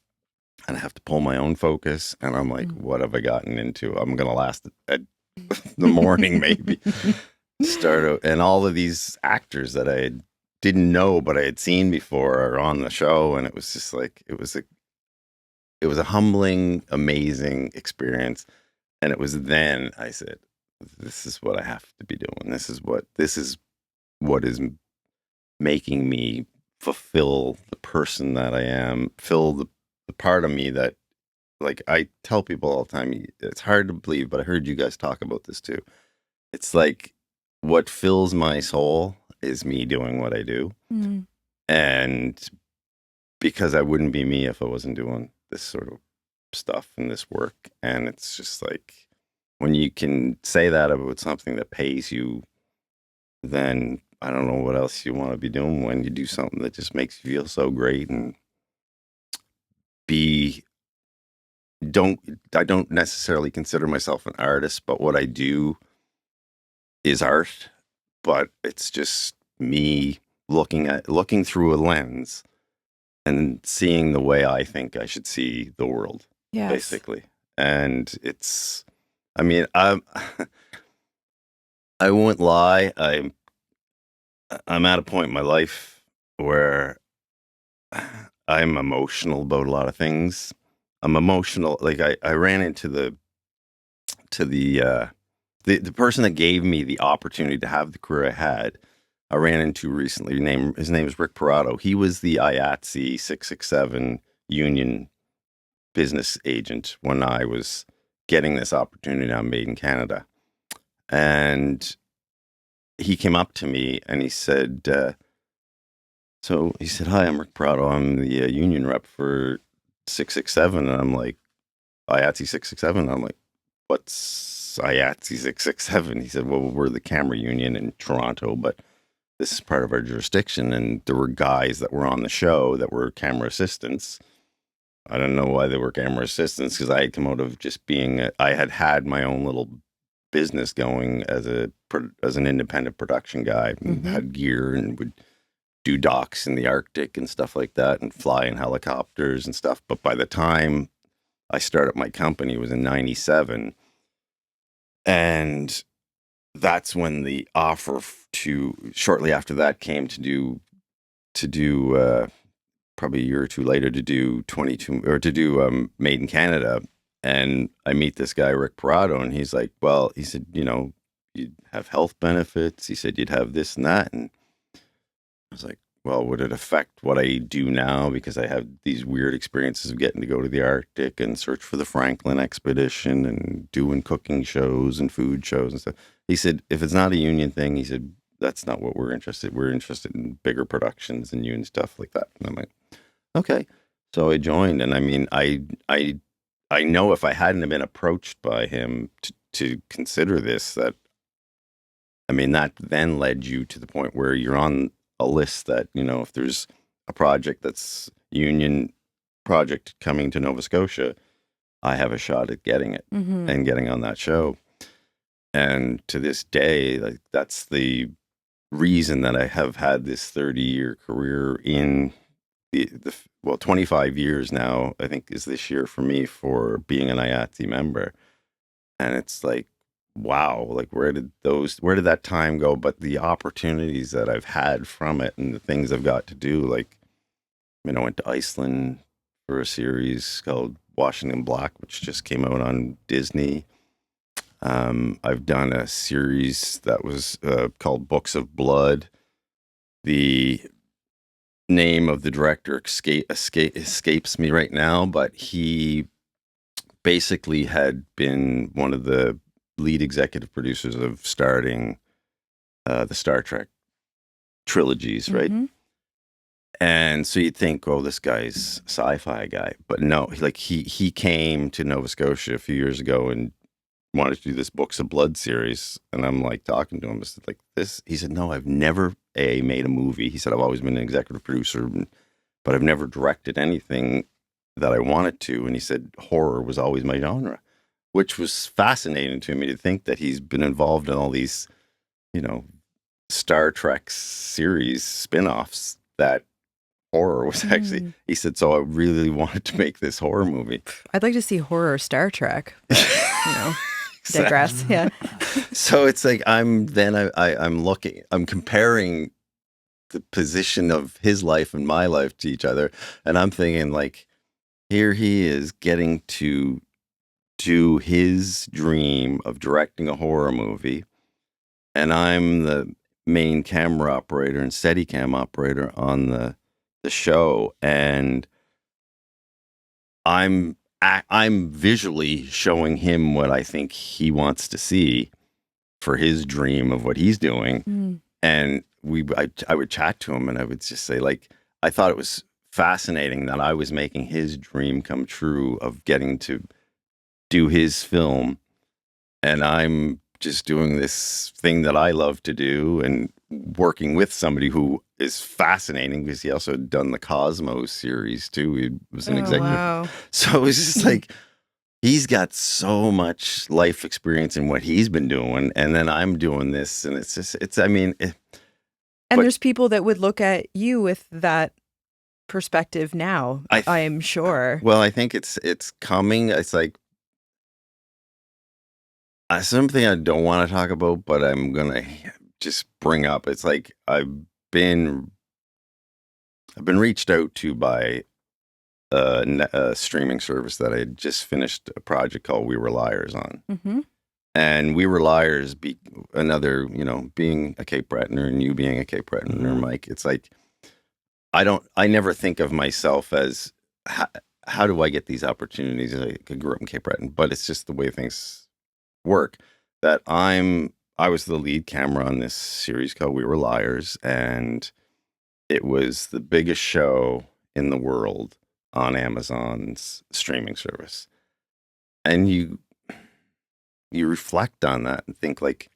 and I have to pull my own focus, and I'm like, what have I gotten into? I'm going to last at the morning maybe. And all of these actors that I didn't know, but I had seen before are on the show, and it was just like, it was a humbling, amazing experience. And it was then I said, this is what I have to be doing. This is what is making me fulfill the person that I am, fill the part of me that, like, I tell people all the time, it's hard to believe, but I heard you guys talk about this too. It's like, what fills my soul is me doing what I do. Mm. And because I wouldn't be me if I wasn't doing this sort of stuff and this work. And it's just like, when you can say that about something that pays you, then I don't know what else you want to be doing when you do something that just makes you feel so great. And I don't necessarily consider myself an artist, but what I do is art. But it's just me looking through a lens and seeing the way I think I should see the world, Yes. basically. And it's, I mean, I won't lie. I'm at a point in my life where I'm emotional about a lot of things. I'm emotional. Like I ran into the person that gave me the opportunity to have the career I had. I ran into recently. His name is Rick Parado. He was the IATSE 667 union business agent when I was getting this opportunity on Made in Canada. And he came up to me and he said, hi, I'm Rick Parado. I'm the union rep for 667. And I'm like, IATSE 667? I'm like, what's IATSE 667? He said, well, we're the camera union in Toronto, but this is part of our jurisdiction. And there were guys that were on the show that were camera assistants. I don't know why they were camera assistants, because I had come out of just being, I had my own little business going as an independent production guy, and had gear and would do docks in the Arctic and stuff like that, and fly in helicopters and stuff. But by the time I started my company, it was in 97. And that's when the offer shortly after that came to do probably a year or two later to do 22 or to do Made in Canada. And I meet this guy, Rick Parado, and he's like, well, he said, you'd have health benefits. He said, you'd have this and that. And I was like, well, would it affect what I do now? Because I have these weird experiences of getting to go to the Arctic and search for the Franklin expedition and doing cooking shows and food shows and stuff. He said, if it's not a union thing, he said, that's not what we're interested. We're interested in bigger productions and union stuff like that. And I'm like, okay. So I joined. And I mean, I know if I hadn't have been approached by him to consider this, that I mean, that then led you to the point where you're on a list that, if there's a project that's union project coming to Nova Scotia, I have a shot at getting it and getting on that show. And to this day, like, that's the reason that I have had this 30-year career in the 25 years now, I think, is this year for me, for being an IATSE member. And it's like, wow, like, where did that time go? But the opportunities that I've had from it and the things I've got to do, like, I went to Iceland for a series called Washington Black, which just came out on Disney. I've done a series that was called Books of Blood. The name of the director escapes me right now, but he basically had been one of the lead executive producers of starting the Star Trek trilogies, right? And so you'd think, oh, this guy's a sci-fi guy. But no, like, he came to Nova Scotia a few years ago and wanted to do this Books of Blood series. And I'm like talking to him, it's like this. He said, no, I've never made a movie. He said, I've always been an executive producer, but I've never directed anything that I wanted to. And he said, horror was always my genre, which was fascinating to me to think that he's been involved in all these, Star Trek series spinoffs, that horror was actually, he said, so I really wanted to make this horror movie. I'd like to see horror Star Trek, but, digress. Yeah. So it's like, I'm comparing the position of his life and my life to each other. And I'm thinking, like, here he is getting to do his dream of directing a horror movie. And I'm the main camera operator and Steadicam operator on the show. And I'm visually showing him what I think he wants to see for his dream of what he's doing. And I would chat to him and I would just say, like, I thought it was fascinating that I was making his dream come true of getting to do his film. And I'm just doing this thing that I love to do and working with somebody who is fascinating, because he also had done the Cosmos series too. He was an executive. Wow. So it was just like, he's got so much life experience in what he's been doing. And then I'm doing this, and it's just, and there's people that would look at you with that perspective now, I'm sure. Well, I think it's coming. It's like, something I don't want to talk about, but I'm going to just bring up. It's like, I've been reached out to by a streaming service that I had just finished a project called We Were Liars on. And We Were Liars, another, being a Cape Bretoner and you being a Cape Bretoner, Mike, it's like, I never think of myself as, how do I get these opportunities? I grew up in Cape Breton, but it's just the way things work, that I was the lead camera on this series called We Were Liars, and it was the biggest show in the world on Amazon's streaming service. And you reflect on that and think, like,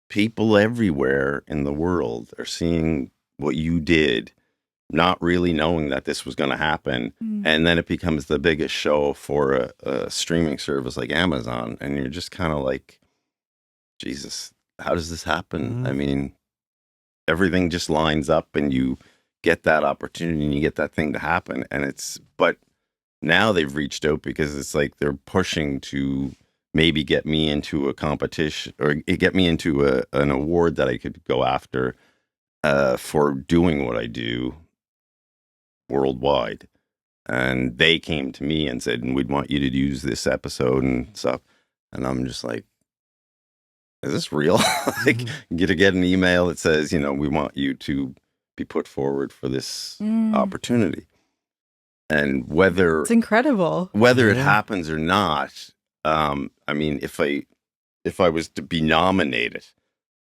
people everywhere in the world are seeing what you did, not really knowing that this was going to happen. And then it becomes the biggest show for a streaming service like Amazon. And you're just kind of like, Jesus, how does this happen? I mean, everything just lines up and you get that opportunity and you get that thing to happen. And but now they've reached out because it's like they're pushing to maybe get me into a competition or get me into an award that I could go after for doing what I do worldwide. And they came to me and said, and we'd want you to use this episode and stuff. And I'm just like, is this real? Like, get an email that says, we want you to be put forward for this opportunity. And it's incredible. Whether it happens or not, I mean, if I was to be nominated,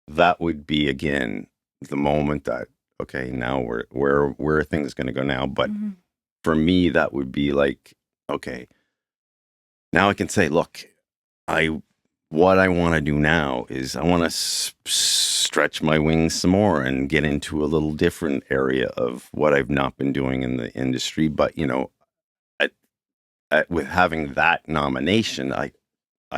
that would be, again, the moment that, okay, now where are things going to go now? But for me, that would be like, okay, now I can say, look, I what I want to do now is I want to stretch my wings some more and get into a little different area of what I've not been doing in the industry. But, you know, with having that nomination, I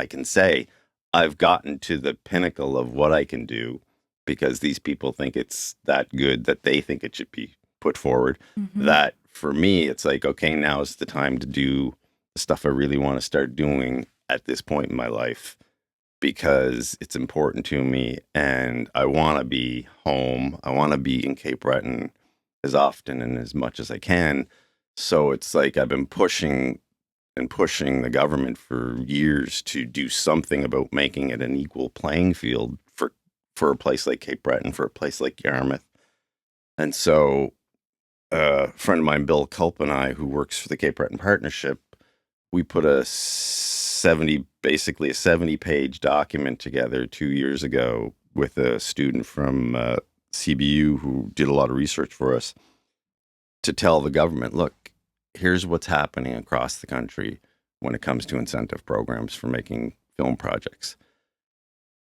can say I've gotten to the pinnacle of what I can do because these people think it's that good that they think it should be put forward. That for me, it's like, okay, now is the time to do the stuff I really want to start doing at this point in my life, because it's important to me and I want to be home. I want to be in Cape Breton as often and as much as I can. So it's like I've been pushing the government for years to do something about making it an equal playing field for a place like Cape Breton, for a place like Yarmouth. And so a friend of mine, Bill Culp, and I, who works for the Cape Breton Partnership, we put a 70-page document together 2 years ago with a student from CBU who did a lot of research for us to tell the government, look, here's what's happening across the country when it comes to incentive programs for making film projects.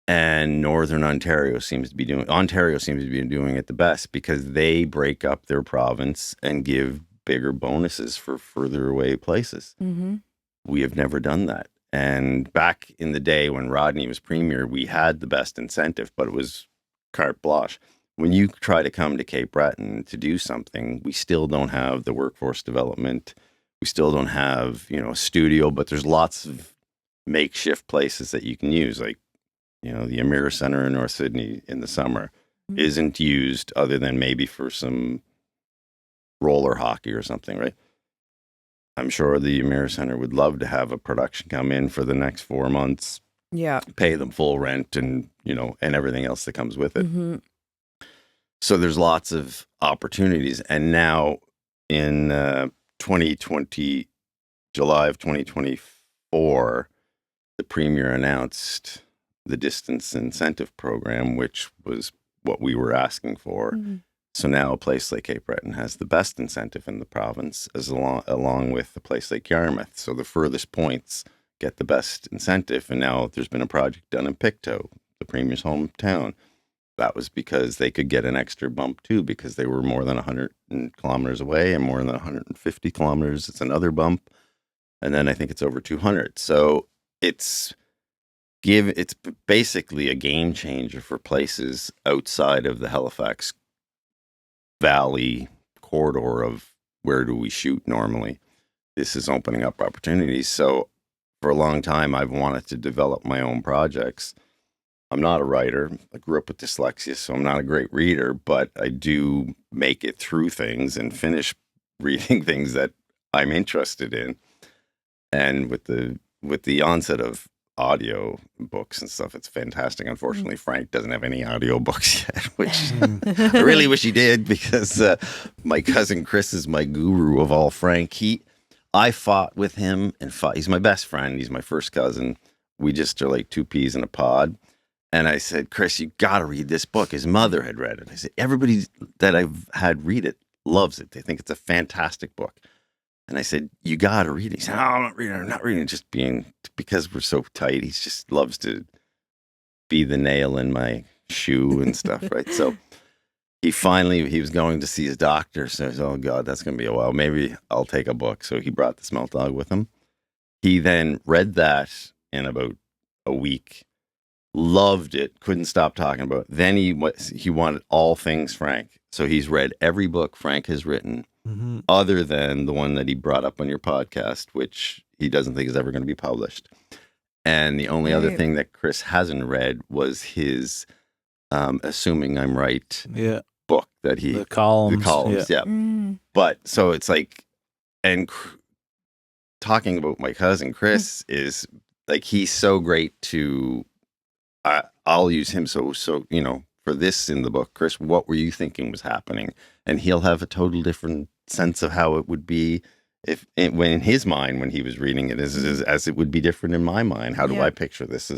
And Northern Ontario seems to be doing it the best because they break up their province and give bigger bonuses for further away places. We have never done that. And back in the day when Rodney was premier, we had the best incentive, but it was carte blanche. When you try to come to Cape Breton to do something, we still don't have the workforce development. We still don't have, you know, a studio, but there's lots of makeshift places that you can use. Like, you know, the Amira Center in North Sydney in the summer isn't used other than maybe for some roller hockey or something, right? I'm sure the Amira Center would love to have a production come in for the next 4 months. Yeah. Pay them full rent and, you know, and everything else that comes with it. So there's lots of opportunities. And now in 2020, July of 2024, the premier announced the distance incentive program, which was what we were asking for. So now a place like Cape Breton has the best incentive in the province, along with a place like Yarmouth. So the furthest points get the best incentive. And now there's been a project done in Pictou, the premier's hometown. That was because they could get an extra bump too, because they were more than 100 kilometers away, and more than 150 kilometers, it's another bump. And then I think it's over 200. So it's basically a game changer for places outside of the Halifax Valley corridor of where do we shoot normally. This is opening up opportunities. So for a long time, I've wanted to develop my own projects. I'm not a writer. I grew up with dyslexia, so I'm not a great reader, but I do make it through things and finish reading things that I'm interested in. And with the onset of audio books and stuff, it's fantastic. Unfortunately, Frank doesn't have any audio books yet, which I really wish he did, because my cousin Chris is my guru of all Frank. I fought with him and he's my best friend. He's my first cousin. We just are like two peas in a pod. And I said, Chris, you got to read this book. His mother had read it. I said, everybody that I've had read it loves it. They think it's a fantastic book. And I said, you got to read it. He said, oh, I'm not reading it. Just because we're so tight. He just loves to be the nail in my shoe and stuff, right? So he was going to see his doctor. So I said, oh, God, that's going to be a while. Maybe I'll take a book. So he brought the Smelt Dog with him. He then read that in about a week. Loved it. Couldn't stop talking about it. Then he wanted all things Frank. So he's read every book Frank has written, other than the one that he brought up on your podcast, which he doesn't think is ever going to be published. And the only other thing that Chris hasn't read was his Assuming I'm Right book that the columns. Yeah. But so it's like, and talking about my cousin Chris is like, he's so great to, I'll use him. So, you know, for this in the book, Chris, what were you thinking was happening? And he'll have a total different sense of how it would be when in his mind, when he was reading it, as it would be different in my mind. How do I picture this?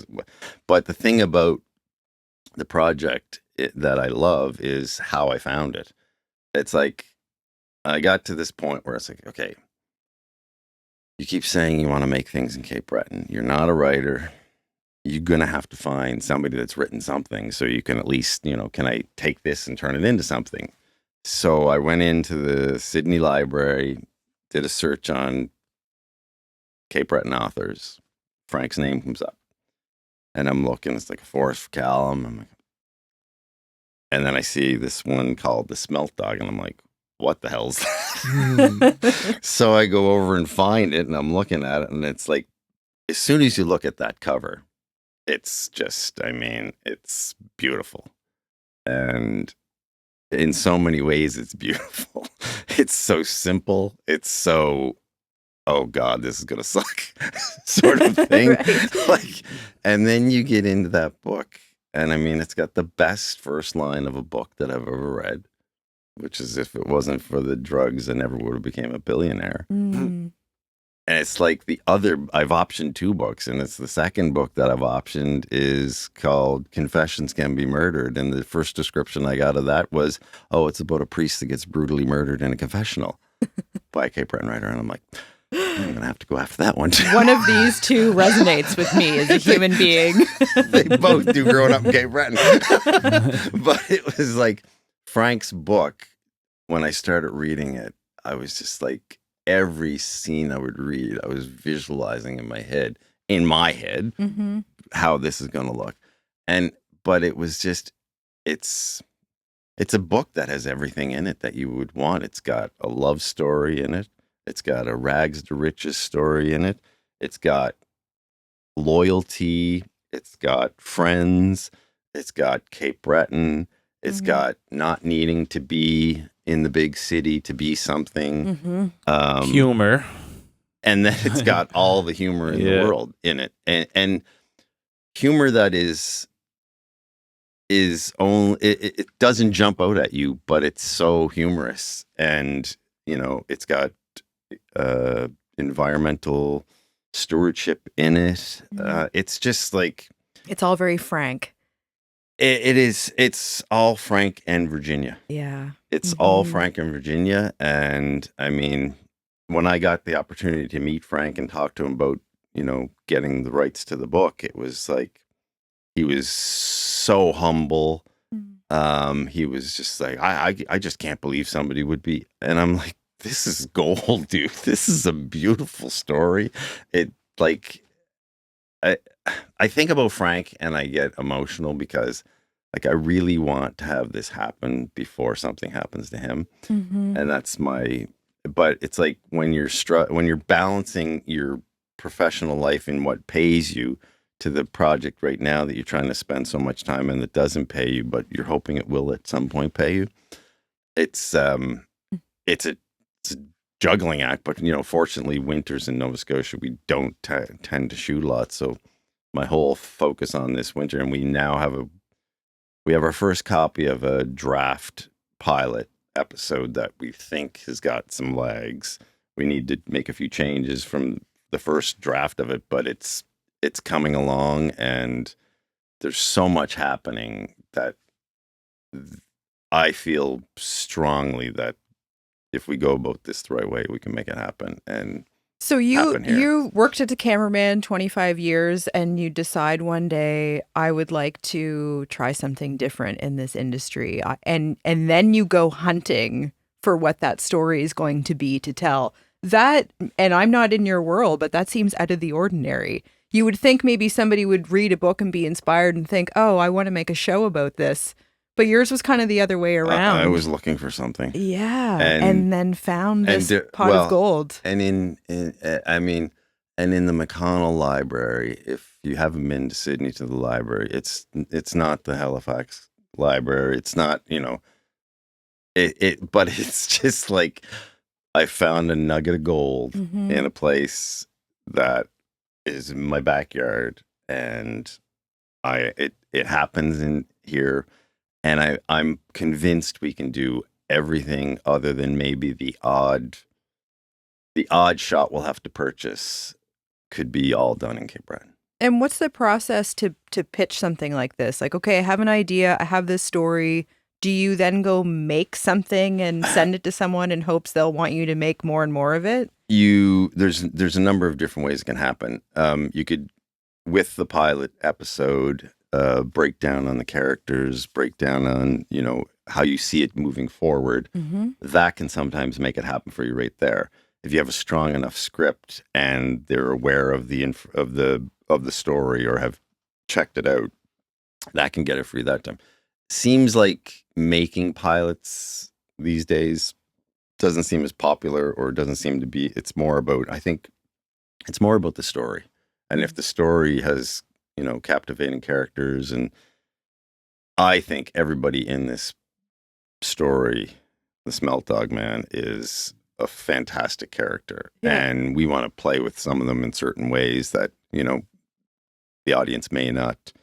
But the thing about the project that I love is how I found it. It's like, I got to this point where it's like, okay, you keep saying you want to make things in Cape Breton. You're not a writer. you're going to have to find somebody that's written something so you can at least, can I take this and turn it into something? So I went into the Sydney Library, did a search on Cape Breton authors. Frank's name comes up. And I'm looking, it's like a Forest for Callum. And then I see this one called The Smelt Dog, and I'm like, what the hell's that? So I go over and find it, and I'm looking at it, and it's like, as soon as you look at that cover, it's just, it's beautiful. And in so many ways, it's beautiful. It's so simple. It's so, oh God, this is going to suck sort of thing. Right. And then you get into that book, and it's got the best first line of a book that I've ever read, which is, if it wasn't for the drugs, I never would have became a billionaire. Mm. And it's like I've optioned 2 books, and it's the second book that I've optioned is called Confessions Can Be Murdered. And the first description I got of that was, it's about a priest that gets brutally murdered in a confessional by a Cape Breton writer. And I'm like, I'm going to have to go after that one too. One of these 2 resonates with me as a human being. They both do growing up in Cape Breton. But it was like Frank's book, when I started reading it, I was just like, every scene I would read, I was visualizing in my head, Mm-hmm. how this is going to look. But it was just, it's a book that has everything in it that you would want. It's got a love story in it. It's got a rags to riches story in it. It's got loyalty. It's got friends. It's got Cape Breton. It's got not needing to be in the big city to be something. Humor. And then it's got all the humor in the world in it. And humor that is only, it doesn't jump out at you, but it's so humorous. And, it's got environmental stewardship in it. It's just like, it's all very frank. It is. It's all Frank and Virginia. Yeah. It's all Frank and Virginia. And when I got the opportunity to meet Frank and talk to him about, getting the rights to the book, it was like, he was so humble. He was just like, I just can't believe somebody would be. And I'm like, this is gold, dude. This is a beautiful story. I think about Frank and I get emotional because I really want to have this happen before something happens to him. And that's but it's like when you're balancing your professional life and what pays you to the project right now that you're trying to spend so much time in that doesn't pay you, but you're hoping it will at some point pay you. It's a juggling act, but fortunately winters in Nova Scotia, we don't tend to shoot lots. So my whole focus on this winter, and we now have our first copy of a draft pilot episode that we think has got some legs. We need to make a few changes from the first draft of it, but it's coming along, and there's so much happening that I feel strongly that if we go about this the right way, we can make it happen. And so you worked as a cameraman 25 years, and you decide one day, I would like to try something different in this industry. And then you go hunting for what that story is going to be to tell. That, and I'm not in your world, but that seems out of the ordinary. You would think maybe somebody would read a book and be inspired and think, oh, I want to make a show about this. But yours was kind of the other way around. I was looking for something. Yeah. And then found this pot of gold. And in the McConnell Library, if you haven't been to Sydney to the library, it's not the Halifax Library. It's not, but it's just like I found a nugget of gold in a place that is in my backyard, and it happens in here. And I'm convinced we can do everything other than maybe the odd shot we'll have to purchase could be all done in Cape Breton. And what's the process to pitch something like this? Like, okay, I have an idea. I have this story. Do you then go make something and send it to someone in hopes they'll want you to make more and more of it? There's a number of different ways it can happen. with the pilot episode, breakdown on the characters, breakdown on, how you see it moving forward, that can sometimes make it happen for you right there. If you have a strong enough script and they're aware of the story or have checked it out, that can get it for you that time. Seems like making pilots these days doesn't seem as popular, or doesn't seem to be. It's more about, I think it's more about the story. And if the story has, captivating characters, and I think everybody in this story, the Smelt Dog Man, is a fantastic character. Yeah. And we want to play with some of them in certain ways that, the audience may not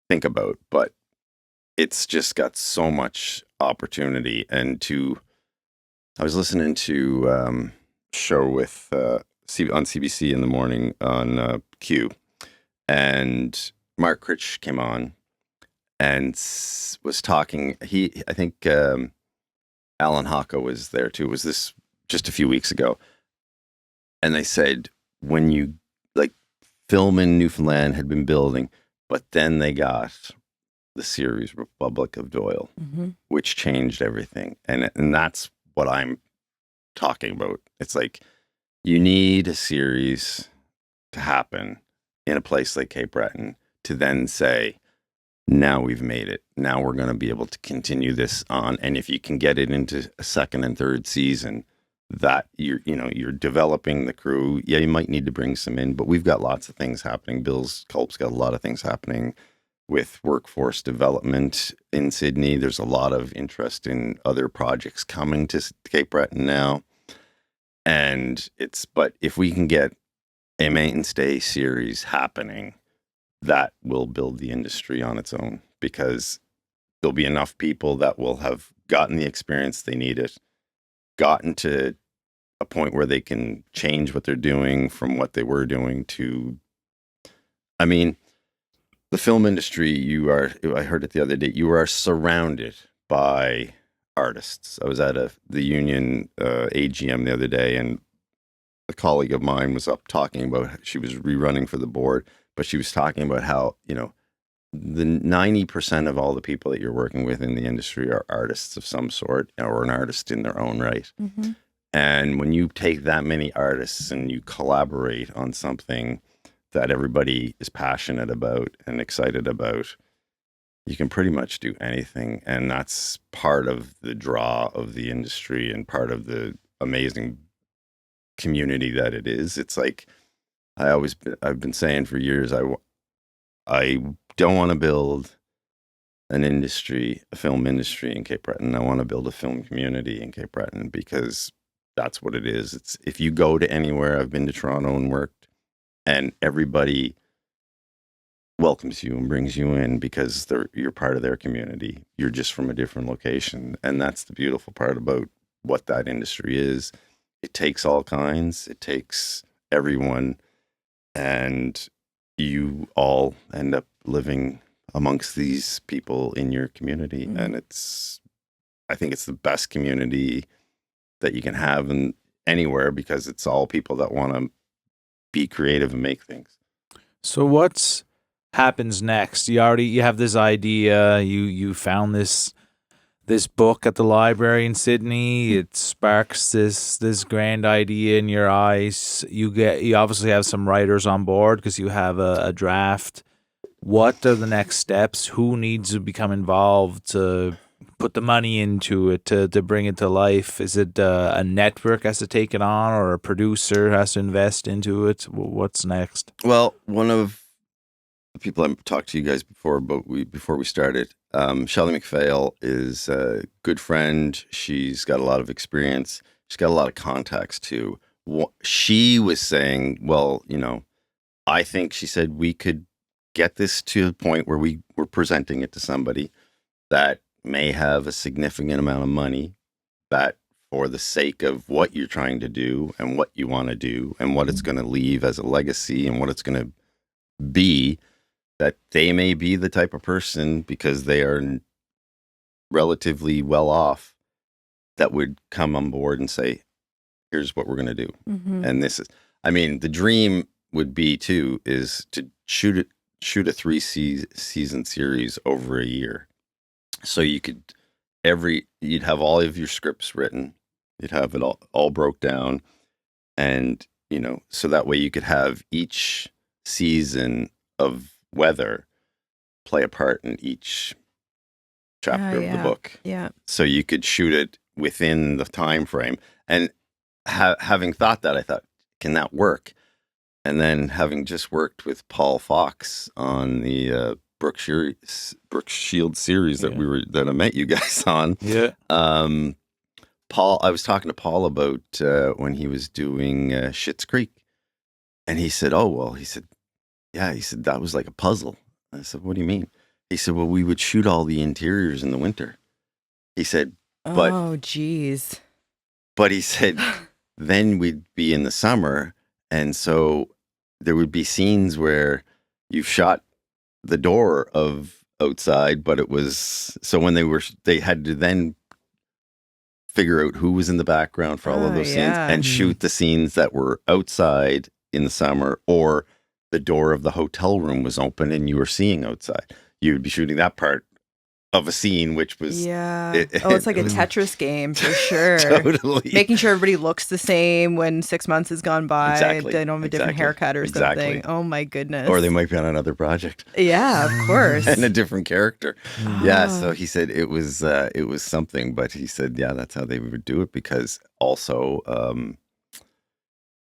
think about, but it's just got so much opportunity. And I was listening to show with on CBC in the morning on Q, and Mark Critch came on and was talking. I think Alan Haka was there too. Was this just a few weeks ago? And they said, when you film in Newfoundland had been building, but then they got the series Republic of Doyle, which changed everything. And that's what I'm talking about. It's like, you need a series to happen in a place like Cape Breton to then say, now we've made it. Now we're going to be able to continue this on. And if you can get it into a second and third season, that you're developing the crew. Yeah, you might need to bring some in, but we've got lots of things happening. Bill's Culp's got a lot of things happening with workforce development in Sydney. There's a lot of interest in other projects coming to Cape Breton now. But if we can get a mainstay series happening, that will build the industry on its own, because there'll be enough people that will have gotten the experience they needed, gotten to a point where they can change what they're doing from what they were doing to, the film industry, I heard it the other day, you are surrounded by artists. I was at the union AGM the other day, and a colleague of mine was up talking about, she was rerunning for the board, but she was talking about how, the 90% of all the people that you're working with in the industry are artists of some sort, or an artist in their own right. And when you take that many artists and you collaborate on something that everybody is passionate about and excited about, you can pretty much do anything. And that's part of the draw of the industry and part of the amazing community that it is. It's like, I've been saying for years, I don't want to build a film industry in Cape Breton. I want to build a film community in Cape Breton, because that's what it is. It's, if you go to anywhere, I've been to Toronto and worked, and everybody welcomes you and brings you in because you're part of their community. You're just from a different location. And that's the beautiful part about what that industry is. It takes all kinds. It takes everyone. And you all end up living amongst these people in your community. And I think it's the best community that you can have anywhere, because it's all people that want to be creative and make things. So what's happens next? You have this idea, you found this book at the library in Sydney. It sparks this grand idea in your eyes. You obviously have some writers on board because you have a draft. What are the next steps? Who needs to become involved to put the money into it, to bring it to life? Is it a network has to take it on, or a producer has to invest into it? What's next? Well, one of the people I talked to you guys before we started, Shelley McPhail, is a good friend. She's got a lot of experience. She's got a lot of contacts too. She was saying, well, I think, she said, we could get this to a point where we're presenting it to somebody that may have a significant amount of money, that for the sake of what you're trying to do and what you want to do and what it's going to leave as a legacy and what it's going to be, that they may be the type of person, because they are relatively well off, that would come on board and say, here's what we're going to do. And this is, the dream would be too, is to shoot a 3-season series over a year. So you'd have all of your scripts written, you'd have it all broke down, and so that way you could have each season of weather play a part in each chapter of the book. Yeah. So you could shoot it within the time frame. And having thought that, I thought, can that work? And then having just worked with Paul Fox on the Brooke Shields series that I met you guys on. Yeah. Paul, I was talking to Paul about when he was doing Schitt's Creek, and he said, he said that was like a puzzle. I said, what do you mean? He said, well, we would shoot all the interiors in the winter. He said, but oh, geez. But he said, then we'd be in the summer, and so there would be scenes where you've shot the door of outside, but it was so when they had to then figure out who was in the background for all of those scenes and shoot the scenes that were outside in the summer, or the door of the hotel room was open and you were seeing outside. You would be shooting that part of a scene, which was it's like a Tetris game for sure. Totally making sure everybody looks the same when 6 months has gone by. Exactly. They don't have a different haircut or something. Oh my goodness! Or they might be on another project. Yeah, of course, and a different character. Yeah, so he said it was something, but he said that's how they would do it, because also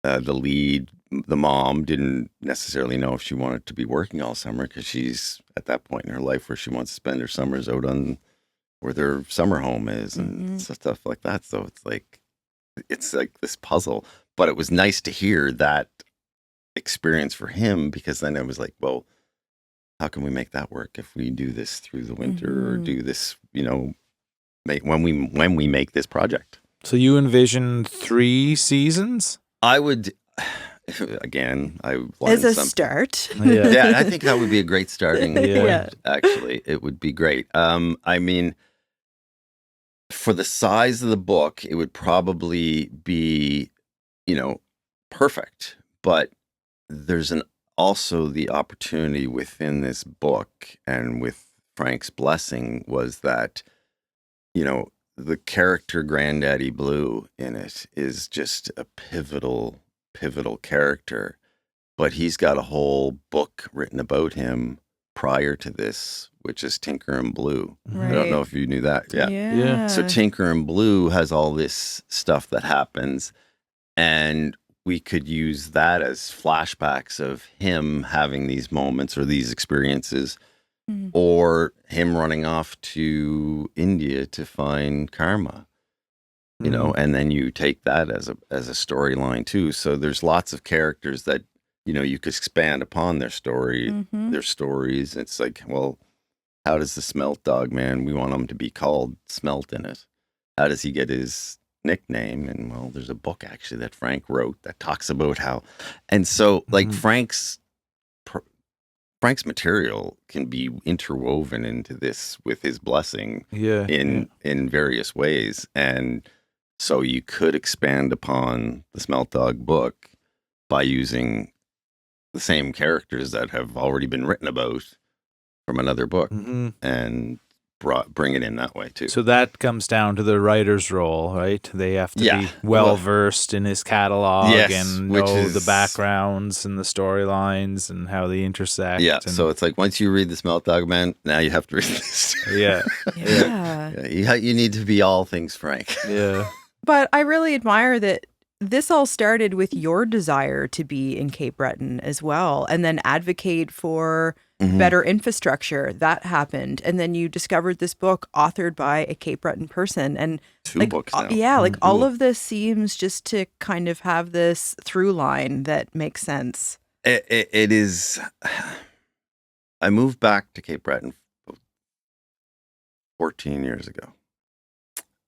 the lead, the mom, didn't necessarily know if she wanted to be working all summer, because she's at that point in her life where she wants to spend her summers out on where their summer home is and stuff like that. So it's like this puzzle, but it was nice to hear that experience for him, because then it was like, well, how can we make that work if we do this through the winter or do this, when we make this project. So you envision 3 seasons? I would, again, I learned as a something. start. Yeah, I think that would be a great starting point. Yeah. Actually, it would be great. I mean, for the size of the book, it would probably be, perfect. But there's also the opportunity within this book, and with Frank's blessing, was that, the character Granddaddy Blue in it is just a pivotal character, but he's got a whole book written about him prior to this, which is Tinker and Blue. Right. I don't know if you knew that. Yeah. So Tinker and Blue has all this stuff that happens, and we could use that as flashbacks of him having these moments or these experiences, or him running off to India to find Karma, and then you take that as a storyline too. So there's lots of characters that, you could expand upon their story, their stories. It's like, well, how does the Smelt Dog man, we want him to be called Smelt in it. How does he get his nickname? And well, there's a book actually that Frank wrote that talks about how, and so like Frank's material can be interwoven into this with his blessing in various ways. And so you could expand upon the Smelt Dog book by using the same characters that have already been written about from another book and bring it in that way too. So that comes down to the writer's role, right? They have to be well-versed in his catalog and know the backgrounds and the storylines and how they intersect. Yeah, so it's like, once you read the Smelt Dog Man, now you have to read this. Yeah. You need to be all things Frank. Yeah. But I really admire that this all started with your desire to be in Cape Breton as well, and then advocate for better infrastructure. That happened. And then you discovered this book authored by a Cape Breton person. And 2 books now. Yeah, like all of this seems just to kind of have this through line that makes sense. It is. I moved back to Cape Breton 14 years ago.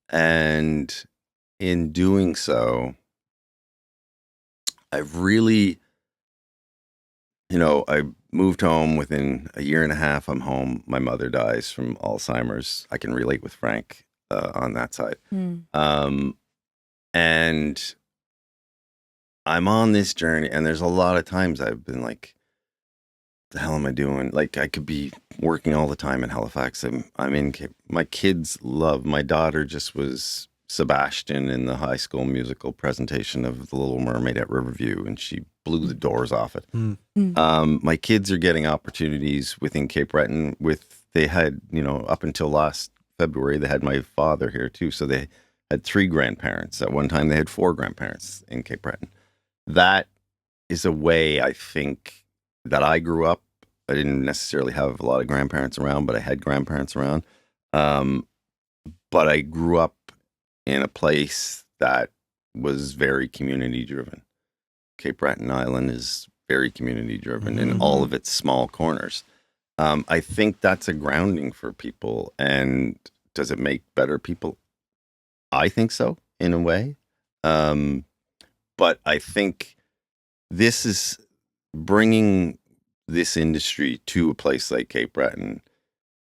And in doing so, I've really, I moved home within a year and a half. I'm home. My mother dies from Alzheimer's. I can relate with Frank on that side. And I'm on this journey, and there's a lot of times I've been like, the hell am I doing? Like, I could be working all the time in Halifax. I'm in my kids love, my daughter just was Sebastian in the high school musical presentation of The Little Mermaid at Riverview, and she blew the doors off it. My kids are getting opportunities within Cape Breton they had, up until last February, they had my father here too. So they had 3 grandparents. At one time, they had 4 grandparents in Cape Breton. That is a way, I think, that I grew up. I didn't necessarily have a lot of grandparents around, but I had grandparents around. But I grew up in a place that was very community driven. Cape Breton Island is very community driven in all of its small corners. I think that's a grounding for people. And does it make better people? I think so, in a way. But I think this is bringing this industry to a place like Cape Breton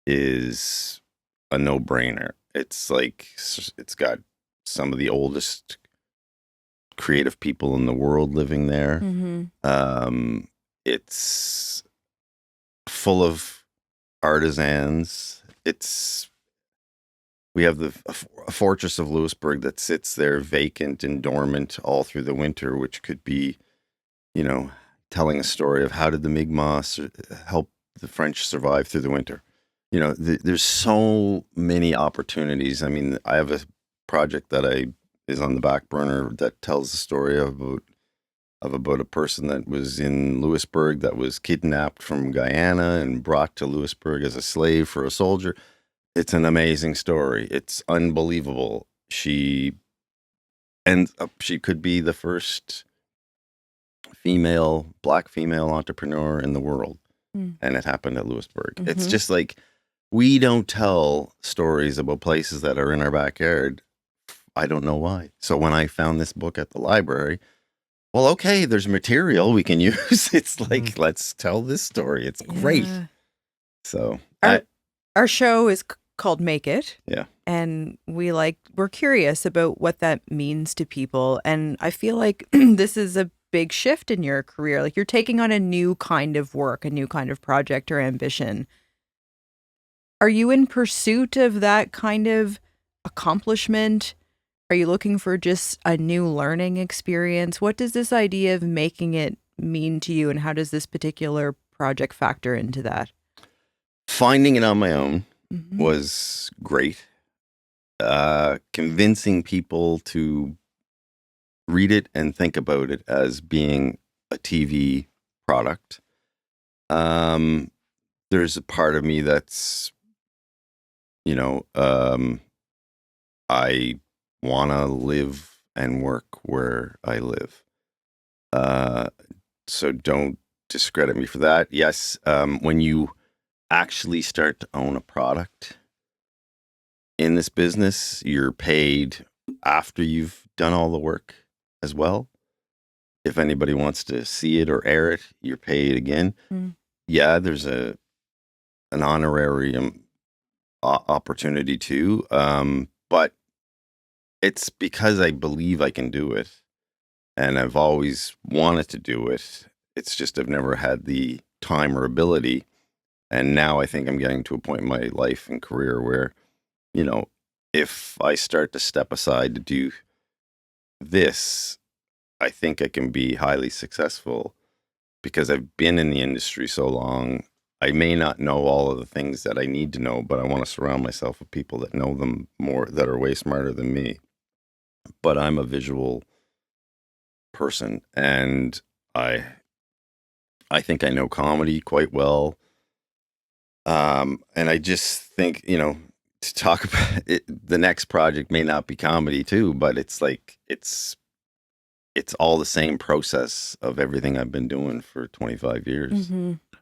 is a no-brainer. It's like, it's got some of the oldest creative people in the world living there. It's full of artisans. We have a fortress of Louisbourg that sits there vacant and dormant all through the winter, which could be, telling a story of how did the Mi'kmaq help the French survive through the winter. There's so many opportunities. I mean, I have a project that is on the back burner that tells the story about a person that was in Louisbourg that was kidnapped from Guyana and brought to Louisbourg as a slave for a soldier. It's an amazing story. It's unbelievable. She could be the first black female entrepreneur in the world. And it happened at Louisbourg. It's just like, we don't tell stories about places that are in our backyard. I don't know why. So when I found this book at the library, well, okay, there's material we can use. It's like, let's tell this story. It's great. So our show is called Make It. Yeah. And we're curious about what that means to people. And I feel like this is a big shift in your career. Like, you're taking on a new kind of work, a new kind of project or ambition. Are you in pursuit of that kind of accomplishment? Are you looking for just a new learning experience? What does this idea of making it mean to you, and how does this particular project factor into that? Finding it on my own was great. Convincing people to read it and think about it as being a TV product. There's a part of me that's, I want to live and work where I live. So don't discredit me for that. Yes, when you actually start to own a product in this business, you're paid after you've done all the work as well. If anybody wants to see it or air it, you're paid again. Yeah, there's an honorarium opportunity too. But it's because I believe I can do it, and I've always wanted to do it. It's just I've never had the time or ability. And now I think I'm getting to a point in my life and career where, if I start to step aside to do this, I think I can be highly successful because I've been in the industry so long. I may not know all of the things that I need to know, but I want to surround myself with people that know them more, that are way smarter than me. But I'm a visual person, and I think I know comedy quite well. And I just think, to talk about it, the next project may not be comedy too, but it's like, it's all the same process of everything I've been doing for 25 years.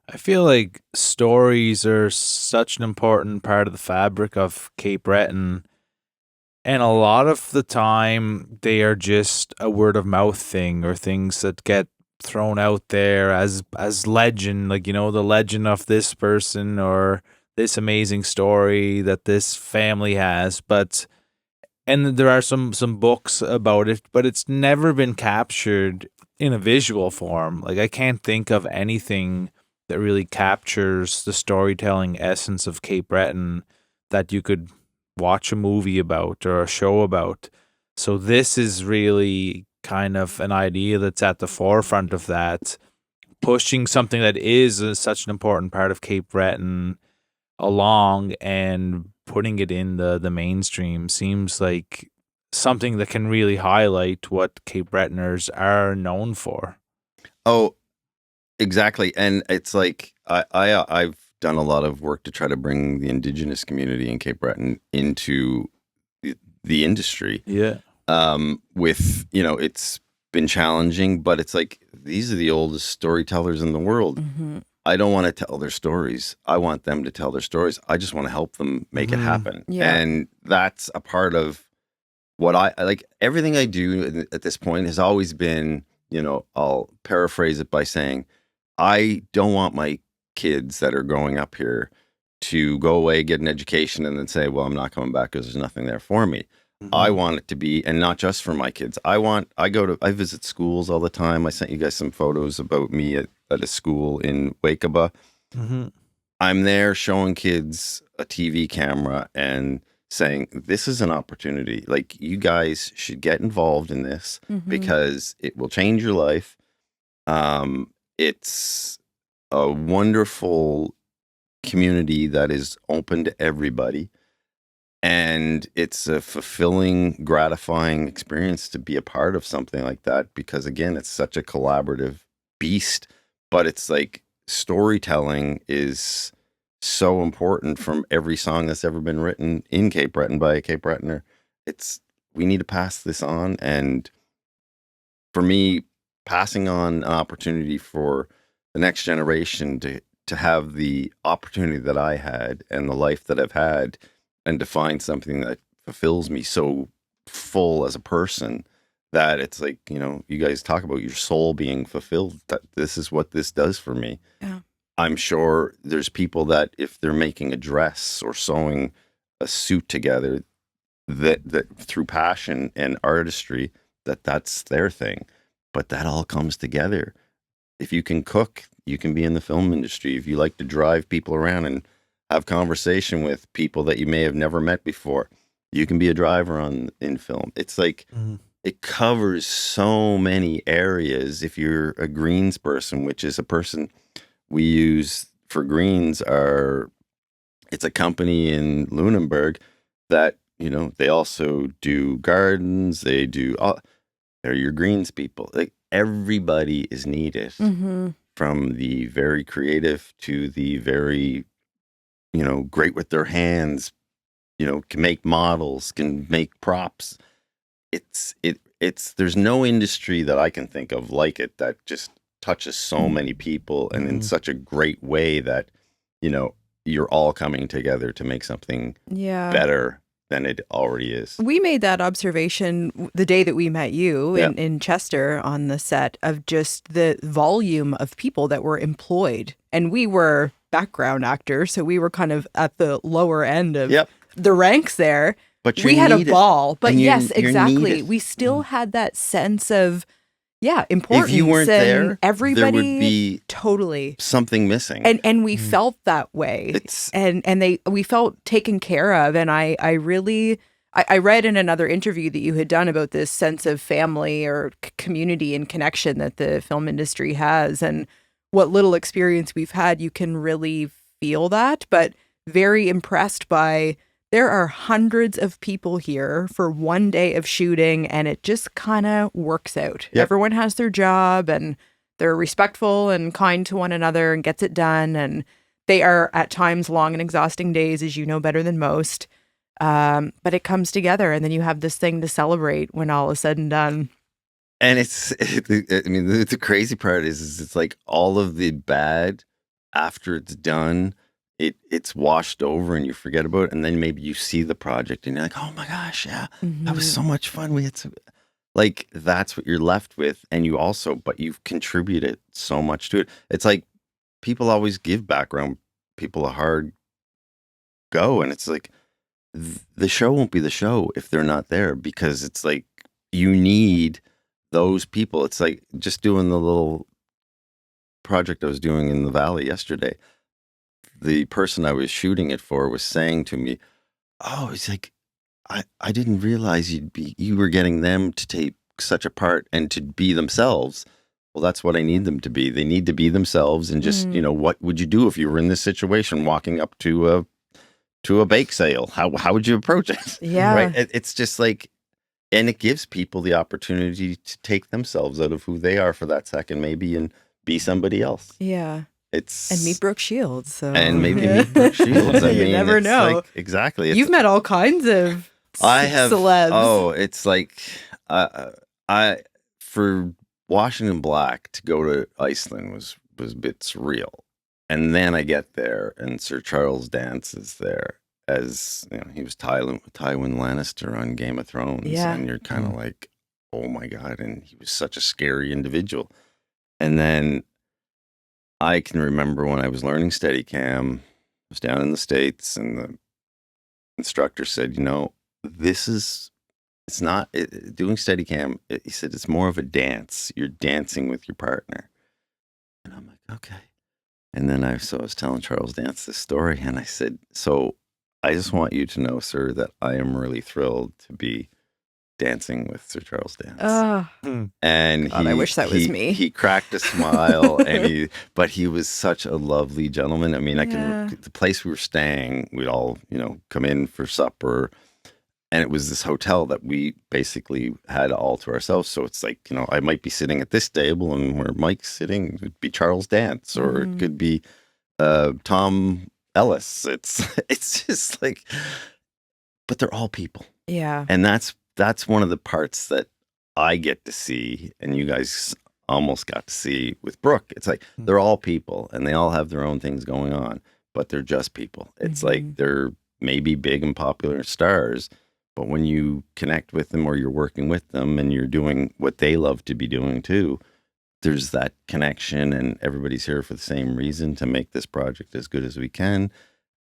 I feel like stories are such an important part of the fabric of Cape Breton. And a lot of the time, they are just a word of mouth thing, or things that get thrown out there as legend, like, the legend of this person or this amazing story that this family has. And there are some books about it, but it's never been captured in a visual form. Like, I can't think of anything that really captures the storytelling essence of Cape Breton that you could watch a movie about or a show about. So this is really kind of an idea that's at the forefront of that, pushing something that is such an important part of Cape Breton along and putting it in the mainstream seems like something that can really highlight what Cape Bretoners are known for. Oh, exactly. And it's like I've done a lot of work to try to bring the Indigenous community in Cape Breton into the industry. Yeah. With, it's been challenging, but it's like these are the oldest storytellers in the world. Mm-hmm. I don't want to tell their stories. I want them to tell their stories. I just want to help them make it happen. Yeah. And that's a part of what I like. Everything I do at this point has always been, I'll paraphrase it by saying, I don't want my kids that are growing up here to go away, get an education, and then say, well, I'm not coming back because there's nothing there for me. I want it to be, and not just for my kids. I visit schools all the time. I sent you guys some photos about me at a school in Wakaba. I'm there showing kids a TV camera and saying, this is an opportunity. Like, you guys should get involved in this because it will change your life. It's a wonderful community that is open to everybody. And it's a fulfilling, gratifying experience to be a part of something like that because, again, it's such a collaborative beast. But it's like storytelling is so important from every song that's ever been written in Cape Breton by a Cape Bretoner. We need to pass this on. And for me, passing on an opportunity for the next generation to have the opportunity that I had and the life that I've had, and to find something that fulfills me so full as a person that it's like, you guys talk about your soul being fulfilled. That this is what this does for me. Yeah. I'm sure there's people that if they're making a dress or sewing a suit together, that through passion and artistry, that's their thing. But that all comes together. If you can cook, you can be in the film industry. If you like to drive people around and have conversation with people that you may have never met before, you can be a driver in film. It's like it covers so many areas. If you're a greens person, which is a person we use for greens, it's a company in Lunenburg that they also do gardens. They're your greens people. Like, everybody is needed, from the very creative to the very great with their hands, can make models, can make props. There's no industry that I can think of like it that just touches so many people and in such a great way that, you're all coming together to make something better than it already is. We made that observation the day that we met you in Chester on the set of just the volume of people that were employed. And we were background actors, so we were kind of at the lower end of the ranks there. But we had a ball. But and yes, you're exactly. needed. We still had that sense of importance. If you weren't and there, everybody there would be totally something missing. And we felt that way. We felt taken care of. And I read in another interview that you had done about this sense of family or community and connection that the film industry has, and what little experience we've had, you can really feel that. But very impressed by, there are hundreds of people here for one day of shooting, and it just kind of works out. Yep. Everyone has their job, and they're respectful and kind to one another and gets it done. And they are at times long and exhausting days, as you know better than most. But it comes together, and then you have this thing to celebrate when all is said and done. And the crazy part is it's like all of the bad, after it's done, it's washed over and you forget about it. And then maybe you see the project and you're like, oh my gosh, yeah, that was so much fun. We had that's what you're left with. And but you've contributed so much to it. It's like people always give background people a hard go. And it's like, the show won't be the show if they're not there, because it's like, you need those people. It's like just doing the little project I was doing in the Valley yesterday, the person I was shooting it for was saying to me, "Oh, it's like I didn't realize you were getting them to take such a part and to be themselves." Well, that's what I need them to be. They need to be themselves, and just what would you do if you were in this situation, walking up to a bake sale? How would you approach it? Yeah. Right. It's just like, and it gives people the opportunity to take themselves out of who they are for that second, maybe, and be somebody else. Yeah. And meet Brooke Shields. So. And maybe meet Brooke Shields. I mean, you never know. Like, exactly. You've met all kinds of celebs. Oh, it's like, for Washington Black to go to Iceland was a bit surreal. And then I get there, and Sir Charles Dance is there, as he was Tywin Lannister on Game of Thrones. Yeah. And you're kind of like, oh my God. And he was such a scary individual. And then I can remember when I was learning Steadicam, I was down in the States, and the instructor said, it's not doing Steadicam. He said, it's more of a dance. You're dancing with your partner. And I'm like, okay. And then I was telling Charles Dance this story, and I said, so I just want you to know, sir, that I am really thrilled to be dancing with Sir Charles Dance. And God, I wish that was me. He cracked a smile, but he was such a lovely gentleman. I mean, the place we were staying, we'd all, come in for supper, and it was this hotel that we basically had all to ourselves. So it's like, I might be sitting at this table, and where Mike's sitting, it would be Charles Dance, or it could be Tom Ellis. It's just like, but they're all people. Yeah. And that's one of the parts that I get to see, and you guys almost got to see with Brooke. It's like, they're all people, and they all have their own things going on, but they're just people. It's like, they're maybe big and popular stars, but when you connect with them, or you're working with them, and you're doing what they love to be doing too, there's that connection, and everybody's here for the same reason, to make this project as good as we can.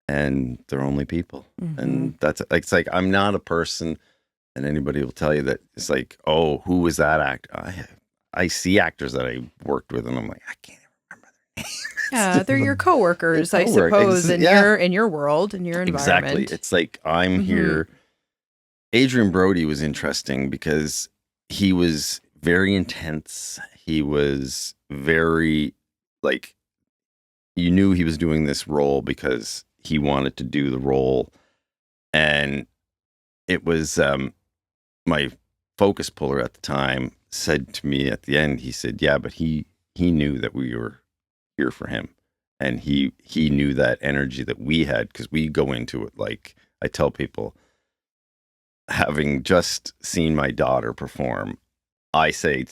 And they're only people. And it's like, I'm not a person, and anybody will tell you that it's like, oh, who was that actor? I see actors that I worked with, and I'm like, I can't even remember their names. Yeah, they're your coworkers, I suppose, in your world, in your environment. Exactly. It's like, I'm here. Adrien Brody was interesting because he was very intense. He was very, like, you knew he was doing this role because he wanted to do the role. And it was, my focus puller at the time said to me at the end, he said, yeah, but he knew that we were here for him. And he knew that energy that we had, because we go into it, like I tell people, having just seen my daughter perform, I say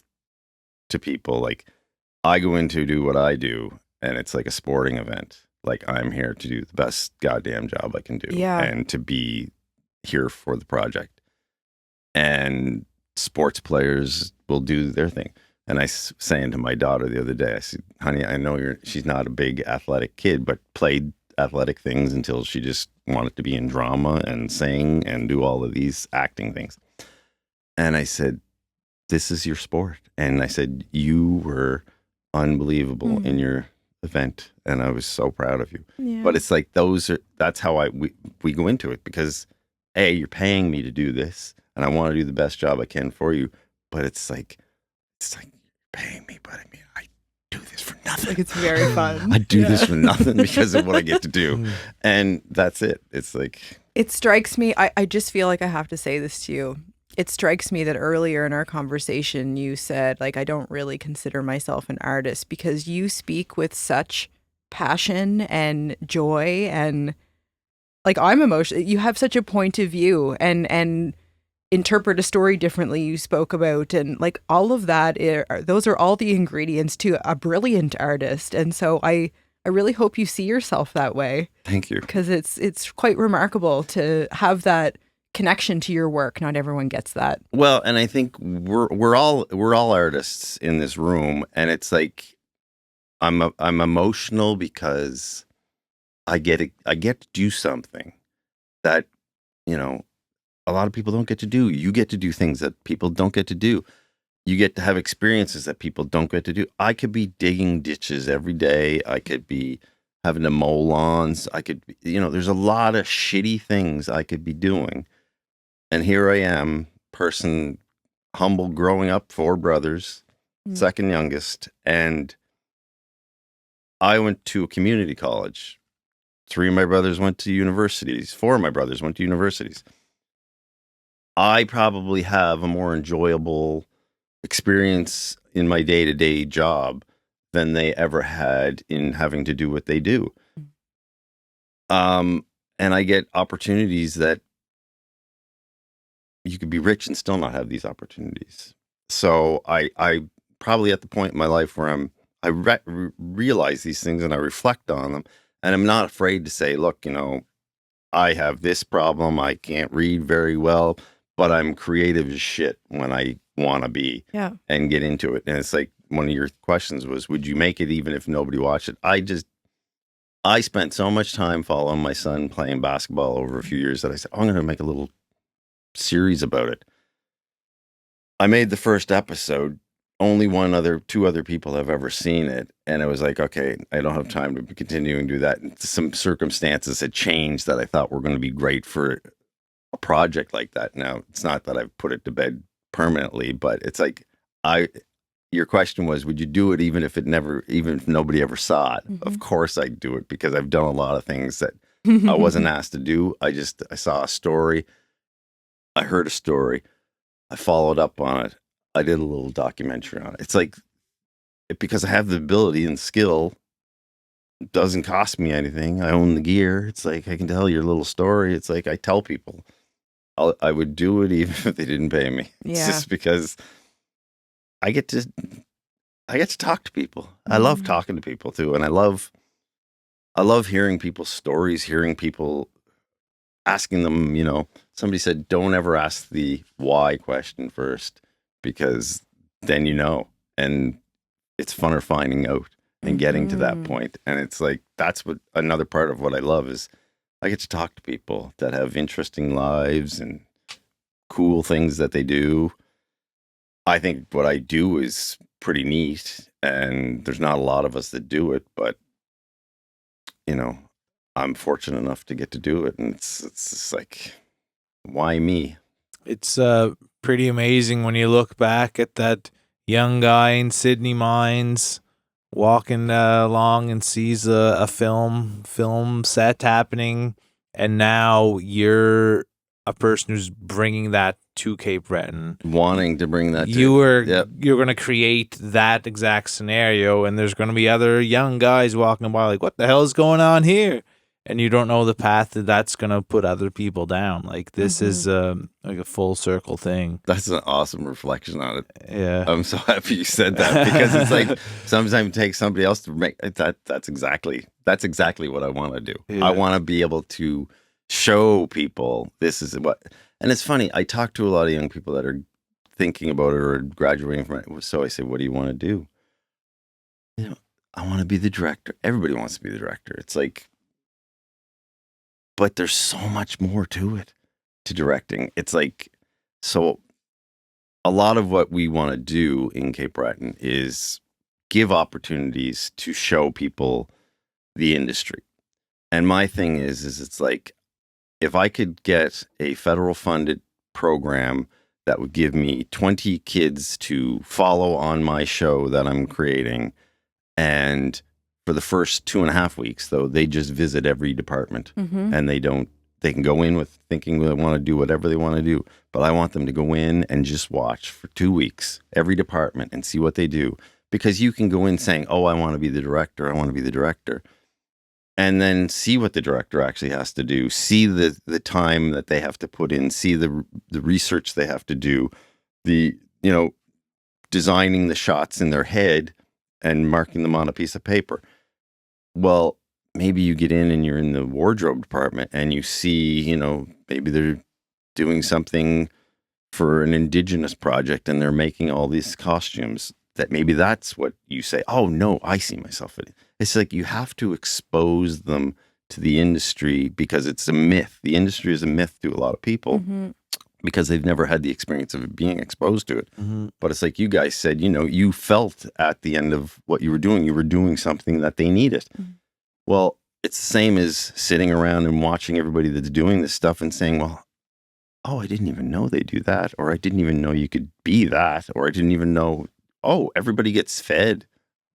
to people, like, I go in to do what I do, and it's like a sporting event. Like, I'm here to do the best goddamn job I can do, and to be here for the project. And sports players will do their thing. And I was saying to my daughter the other day, I said, honey, I know she's not a big athletic kid, but played athletic things until she just wanted to be in drama and sing and do all of these acting things. And I said, this is your sport. And I said, you were unbelievable in your event, and I was so proud of you. Yeah. But it's like, that's how we go into it, because you're paying me to do this, and I want to do the best job I can for you. But it's like you're paying me, but I mean, I do this for nothing. Like, it's very fun. I do this for nothing because of what I get to do. And that's it. It's like, it strikes me, I just feel like I have to say this to you. It strikes me that earlier in our conversation, you said, like, I don't really consider myself an artist, because you speak with such passion and joy, and, like, I'm emotional. You have such a point of view and interpret a story differently, you spoke about, and, like, all of that, those are all the ingredients to a brilliant artist. And so I really hope you see yourself that way. Thank you. Because it's quite remarkable to have that connection to your work. Not everyone gets that. Well, and I think we're all artists in this room, and it's like, I'm emotional because I get to do something that, a lot of people don't get to do. You get to do things that people don't get to do. you get to have experiences that people don't get to do. I could be digging ditches every day. I could be having to mow lawns. I could, there's a lot of shitty things I could be doing. And here I am, person humble, growing up, 4 brothers, second youngest. And I went to a community college. 3 of my brothers went to universities. 4 of my brothers went to universities. I probably have a more enjoyable experience in my day-to-day job than they ever had in having to do what they do. And I get opportunities that you could be rich and still not have these opportunities. So I probably at the point in my life where I realize these things and I reflect on them, and I'm not afraid to say, look, I have this problem. I can't read very well, but I'm creative as shit when I want to be, and get into it. And it's like, one of your questions was, would you make it even if nobody watched it? I spent so much time following my son playing basketball over a few years that I said, I'm going to make a little series about it. I made the first episode. Only 2 other people have ever seen it. And it was like, okay, I don't have time to be continuing to do that. And some circumstances had changed that I thought were going to be great for a project like that. Now, it's not that I've put it to bed permanently, but it's like, your question was, would you do it even if nobody ever saw it? Of course I'd do it, because I've done a lot of things that I wasn't asked to do. I saw a story. I heard a story. I followed up on it. I did a little documentary on it. It's like, because I have the ability and skill, it doesn't cost me anything. I own the gear. It's like, I can tell your little story. It's like, I tell people I would do it even if they didn't pay me. It's just because I get to talk to people. I love talking to people too. And I love hearing people's stories, hearing people, asking them, somebody said, don't ever ask the why question first, because then and it's funner finding out and getting to that point. And it's like, that's what another part of what I love is I get to talk to people that have interesting lives and cool things that they do. I think what I do is pretty neat, and there's not a lot of us that do it, but I'm fortunate enough to get to do it, and it's just like, why me? It's pretty amazing when you look back at that young guy in Sydney Mines walking along and sees a film set happening, and now you're a person who's bringing that to Cape Breton, wanting to bring that. You're going to create that exact scenario, and there's going to be other young guys walking by like, what the hell is going on here? And you don't know the path that's going to put other people down. Like, this is like a full circle thing. That's an awesome reflection on it. Yeah. I'm so happy you said that, because it's like, sometimes it takes somebody else to make that. That's exactly what I want to do. Yeah. I want to be able to show people this is what, and it's funny, I talk to a lot of young people that are thinking about it or graduating from it. So I say, what do you want to do? I want to be the director. Everybody wants to be the director. It's like, but there's so much more to it, to directing. It's like, so a lot of what we want to do in Cape Breton is give opportunities to show people the industry. And my thing is it's like, if I could get a federal funded program that would give me 20 kids to follow on my show that I'm creating, and for the first 2.5 weeks, though, they just visit every department, and they can go in with thinking they want to do whatever they want to do, but I want them to go in and just watch for 2 weeks, every department, and see what they do. Because you can go in saying, oh, I want to be the director. I want to be the director. And then see what the director actually has to do, see the time that they have to put in, see the research they have to do, designing the shots in their head and marking them on a piece of paper. Well, maybe you get in and you're in the wardrobe department and you see, maybe they're doing something for an indigenous project and they're making all these costumes, that maybe that's what you say, oh no, I see myself in it. It's like, you have to expose them to the industry, because it's a myth. The industry is a myth to a lot of people. because they've never had the experience of being exposed to it. Mm-hmm. But it's like you guys said, you felt at the end of what you were doing something that they needed. Mhm. Well, it's the same as sitting around and watching everybody that's doing this stuff and saying, well, oh, I didn't even know they do that, or I didn't even know you could be that, or I didn't even know, oh, everybody gets fed.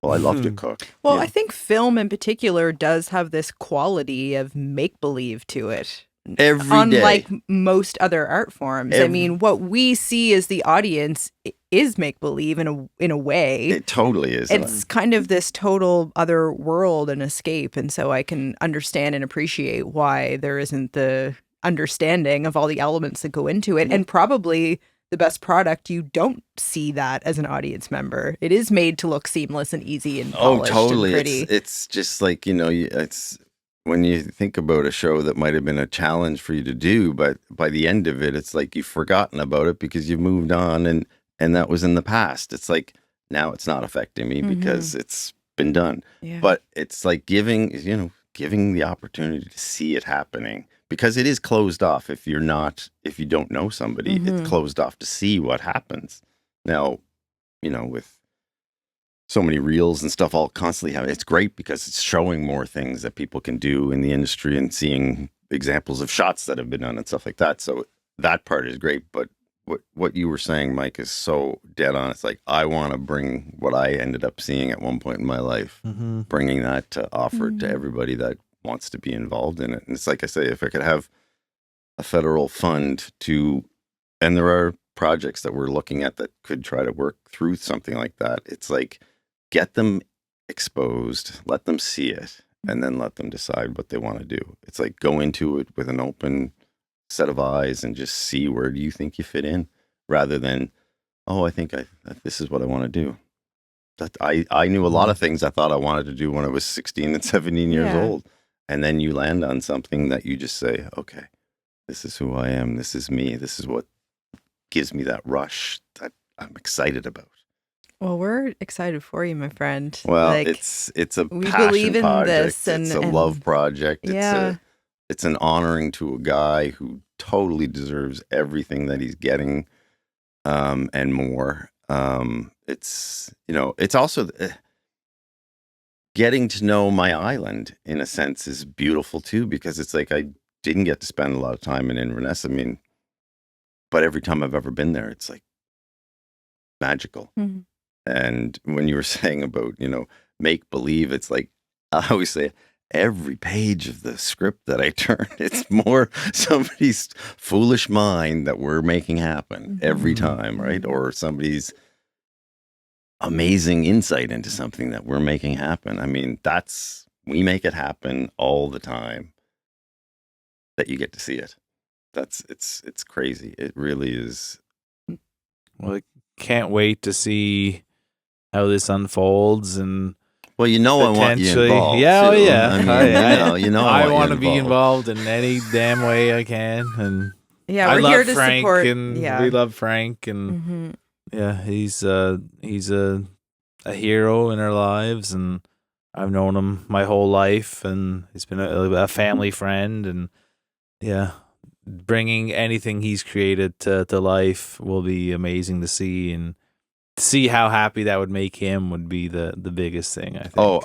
Well, I love to cook. Well, I think film in particular does have this quality of make-believe to it. Every day. Unlike most other art forms. I mean, what we see as the audience is make-believe in a way. It totally is. It's kind of this total other world and escape. And so I can understand and appreciate why there isn't the understanding of all the elements that go into it. And probably the best product, you don't see that as an audience member. It is made to look seamless and easy and polished totally. and pretty. It's just like, it's when you think about a show that might have been a challenge for you to do, but by the end of it, it's like you've forgotten about it because you've moved on and that was in the past. It's like, now it's not affecting me because it's been done. Yeah. But it's like giving the opportunity to see it happening, because it is closed off. If you don't know somebody, it's closed off to see what happens. Now, with so many reels and stuff all constantly having, it's great because it's showing more things that people can do in the industry and seeing examples of shots that have been done and stuff like that. So that part is great. But what you were saying, Mike, is so dead on. It's like, I want to bring what I ended up seeing at one point in my life, bringing that to offer to everybody that wants to be involved in it. And it's like I say, if I could have a federal fund and there are projects that we're looking at that could try to work through something like that. It's like, get them exposed, let them see it, and then let them decide what they want to do. It's like, go into it with an open set of eyes and just see where do you think you fit in, rather than, oh, I think this is what I want to do. That I knew a lot of things I thought I wanted to do when I was 16 and 17 years old. And then you land on something that you just say, okay, this is who I am. This is me. This is what gives me that rush that I'm excited about. Well, we're excited for you, my friend. Well, it's a we passion believe in project. this, It's a love project. It's an honoring to a guy who totally deserves everything that he's getting, and more. It's also getting to know my island in a sense is beautiful too, because it's like I didn't get to spend a lot of time in Inverness. I mean, but every time I've ever been there, it's like magical. Mm-hmm. And when you were saying about, make believe, it's like, I always say, every page of the script that I turn, it's more somebody's foolish mind that we're making happen every time, right? Or somebody's amazing insight into something that we're making happen. I mean, we make it happen all the time that you get to see it. It's crazy. It really is. Well, I can't wait to see how this unfolds, and well, I want you involved. Yeah, too. yeah. I mean, I want to be involved in any damn way I can, and we're here to Frank, support. And we love Frank, and he's a hero in our lives, and I've known him my whole life, and he's been a family friend, and bringing anything he's created to life will be amazing to see, and see how happy that would make him would be the biggest thing, I think. Oh,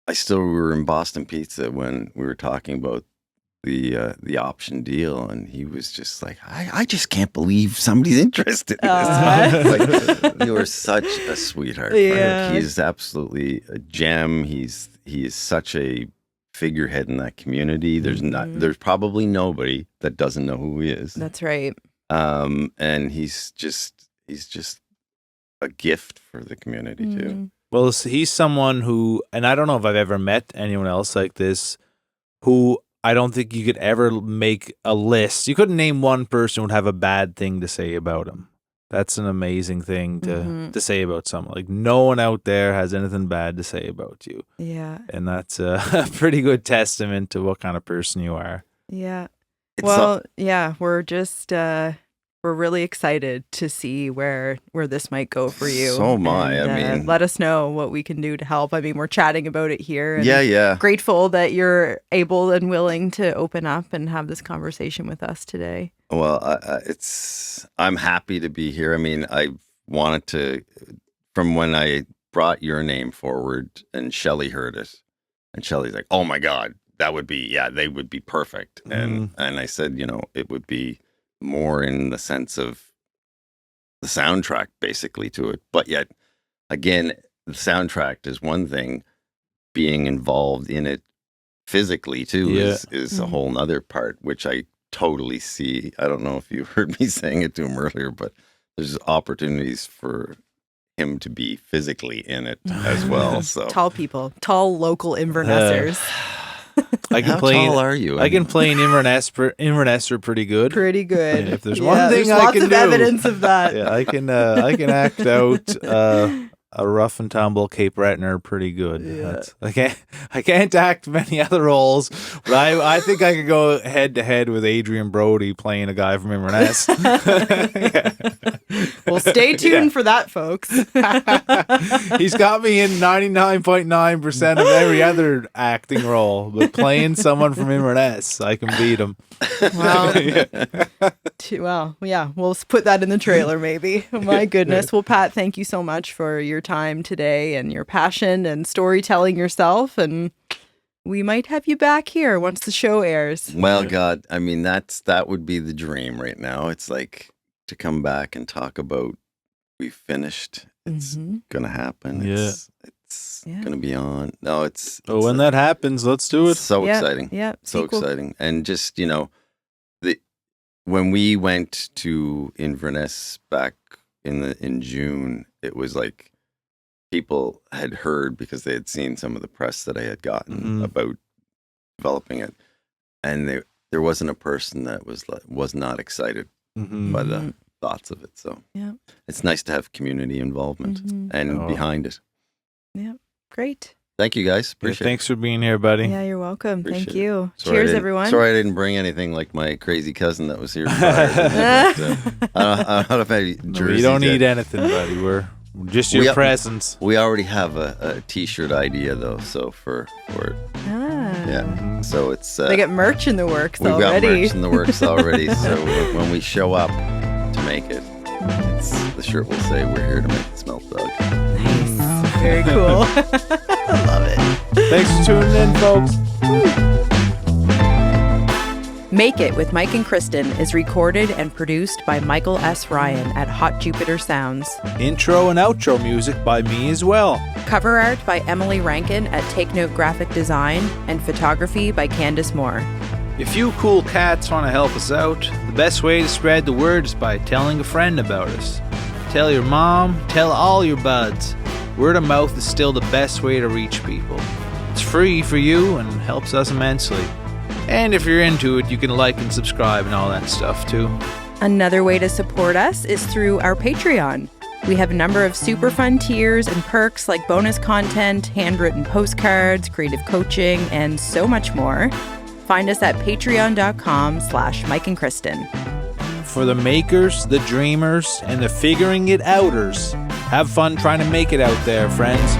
I still were in Boston Pizza when we were talking about the option deal, and he was just like, I just can't believe somebody's interested in this. Like, you are such a sweetheart. Yeah. Frank. He's absolutely a gem. He is such a figurehead in that community. There's probably nobody that doesn't know who he is. That's right. And he's just a gift for the community too. Well, he's someone who, and I don't know if I've ever met anyone else like this, who I don't think you could ever make a list. You couldn't name one person who would have a bad thing to say about him. That's an amazing thing to say about someone. Like, no one out there has anything bad to say about you. Yeah. And that's a pretty good testament to what kind of person you are. Yeah. We're just we're really excited to see where this might go for you. So am I. And, I mean, let us know what we can do to help. I mean, we're chatting about it here. And yeah. grateful that you're able and willing to open up and have this conversation with us today. Well, I'm happy to be here. I mean, I wanted to, from when I brought your name forward and Shelley heard it, and Shelley's like, "Oh my God, that would be, they would be perfect." And I said, it would be more in the sense of the soundtrack basically to it. But yet, again, the soundtrack is one thing, being involved in it physically too is a whole nother part, which I totally see. I don't know if you heard me saying it to him earlier, but there's opportunities for him to be physically in it as well. So tall local Invernessers. How tall are you? I can play an Inverness pretty good. Pretty good. If there's one thing I lots can of do, evidence of that. yeah, I can act out a rough and tumble Cape Brettoner pretty good. Yeah. I can't act many other roles, but I think I could go head to head with Adrien Brody playing a guy from Inverness. Well, stay tuned for that, folks. He's got me in 99.9% of every other acting role, but playing someone from Inverness, I can beat him. Well, yeah, we'll put that in the trailer maybe. My goodness. Well, Pat, thank you so much for your time today and your passion and storytelling yourself. And we might have you back here once the show airs. Well, God, I mean, that would be the dream right now. It's like to come back and talk about we finished. It's going to happen. It's going to be on. No, it's when that happens, let's do it. So exciting. Yeah. So exciting. And just, when we went to Inverness back in June, it was like people had heard because they had seen some of the press that I had gotten about developing it, and there wasn't a person that was not excited by the thoughts of it. So it's nice to have community involvement and behind it. Yeah, great. Thank you guys. Appreciate it. Thanks for being here, buddy. Yeah, you're welcome. Appreciate Thank you. Sorry Cheers, everyone. Sorry I didn't bring anything like my crazy cousin that was here. I don't know if I jerseys. You don't need anything, buddy. We're just your presence. We already have a t-shirt idea though, so for it. Yeah. So it's they get merch in the works we've already. Got merch in the works already. So when we show up to make it, the shirt will say we're here to make the Smelt Dog. Nice. Very cool. I love it. Thanks for tuning in, folks. Make It with Mike and Kristen is recorded and produced by Michael S. Ryan at Hot Jupiter Sounds. Intro and outro music by me as well. Cover art by Emily Rankin at Take Note Graphic Design and photography by Candace Moore. If you cool cats want to help us out, the best way to spread the word is by telling a friend about us. Tell your mom, tell all your buds. Word of mouth is still the best way to reach people. It's free for you and helps us immensely. And if you're into it, you can like and subscribe and all that stuff too. Another way to support us is through our Patreon. We have a number of super fun tiers and perks like bonus content, handwritten postcards, creative coaching, and so much more. Find us at patreon.com/Mike and Kristen. For the makers, the dreamers, and the figuring it outers, have fun trying to make it out there, friends.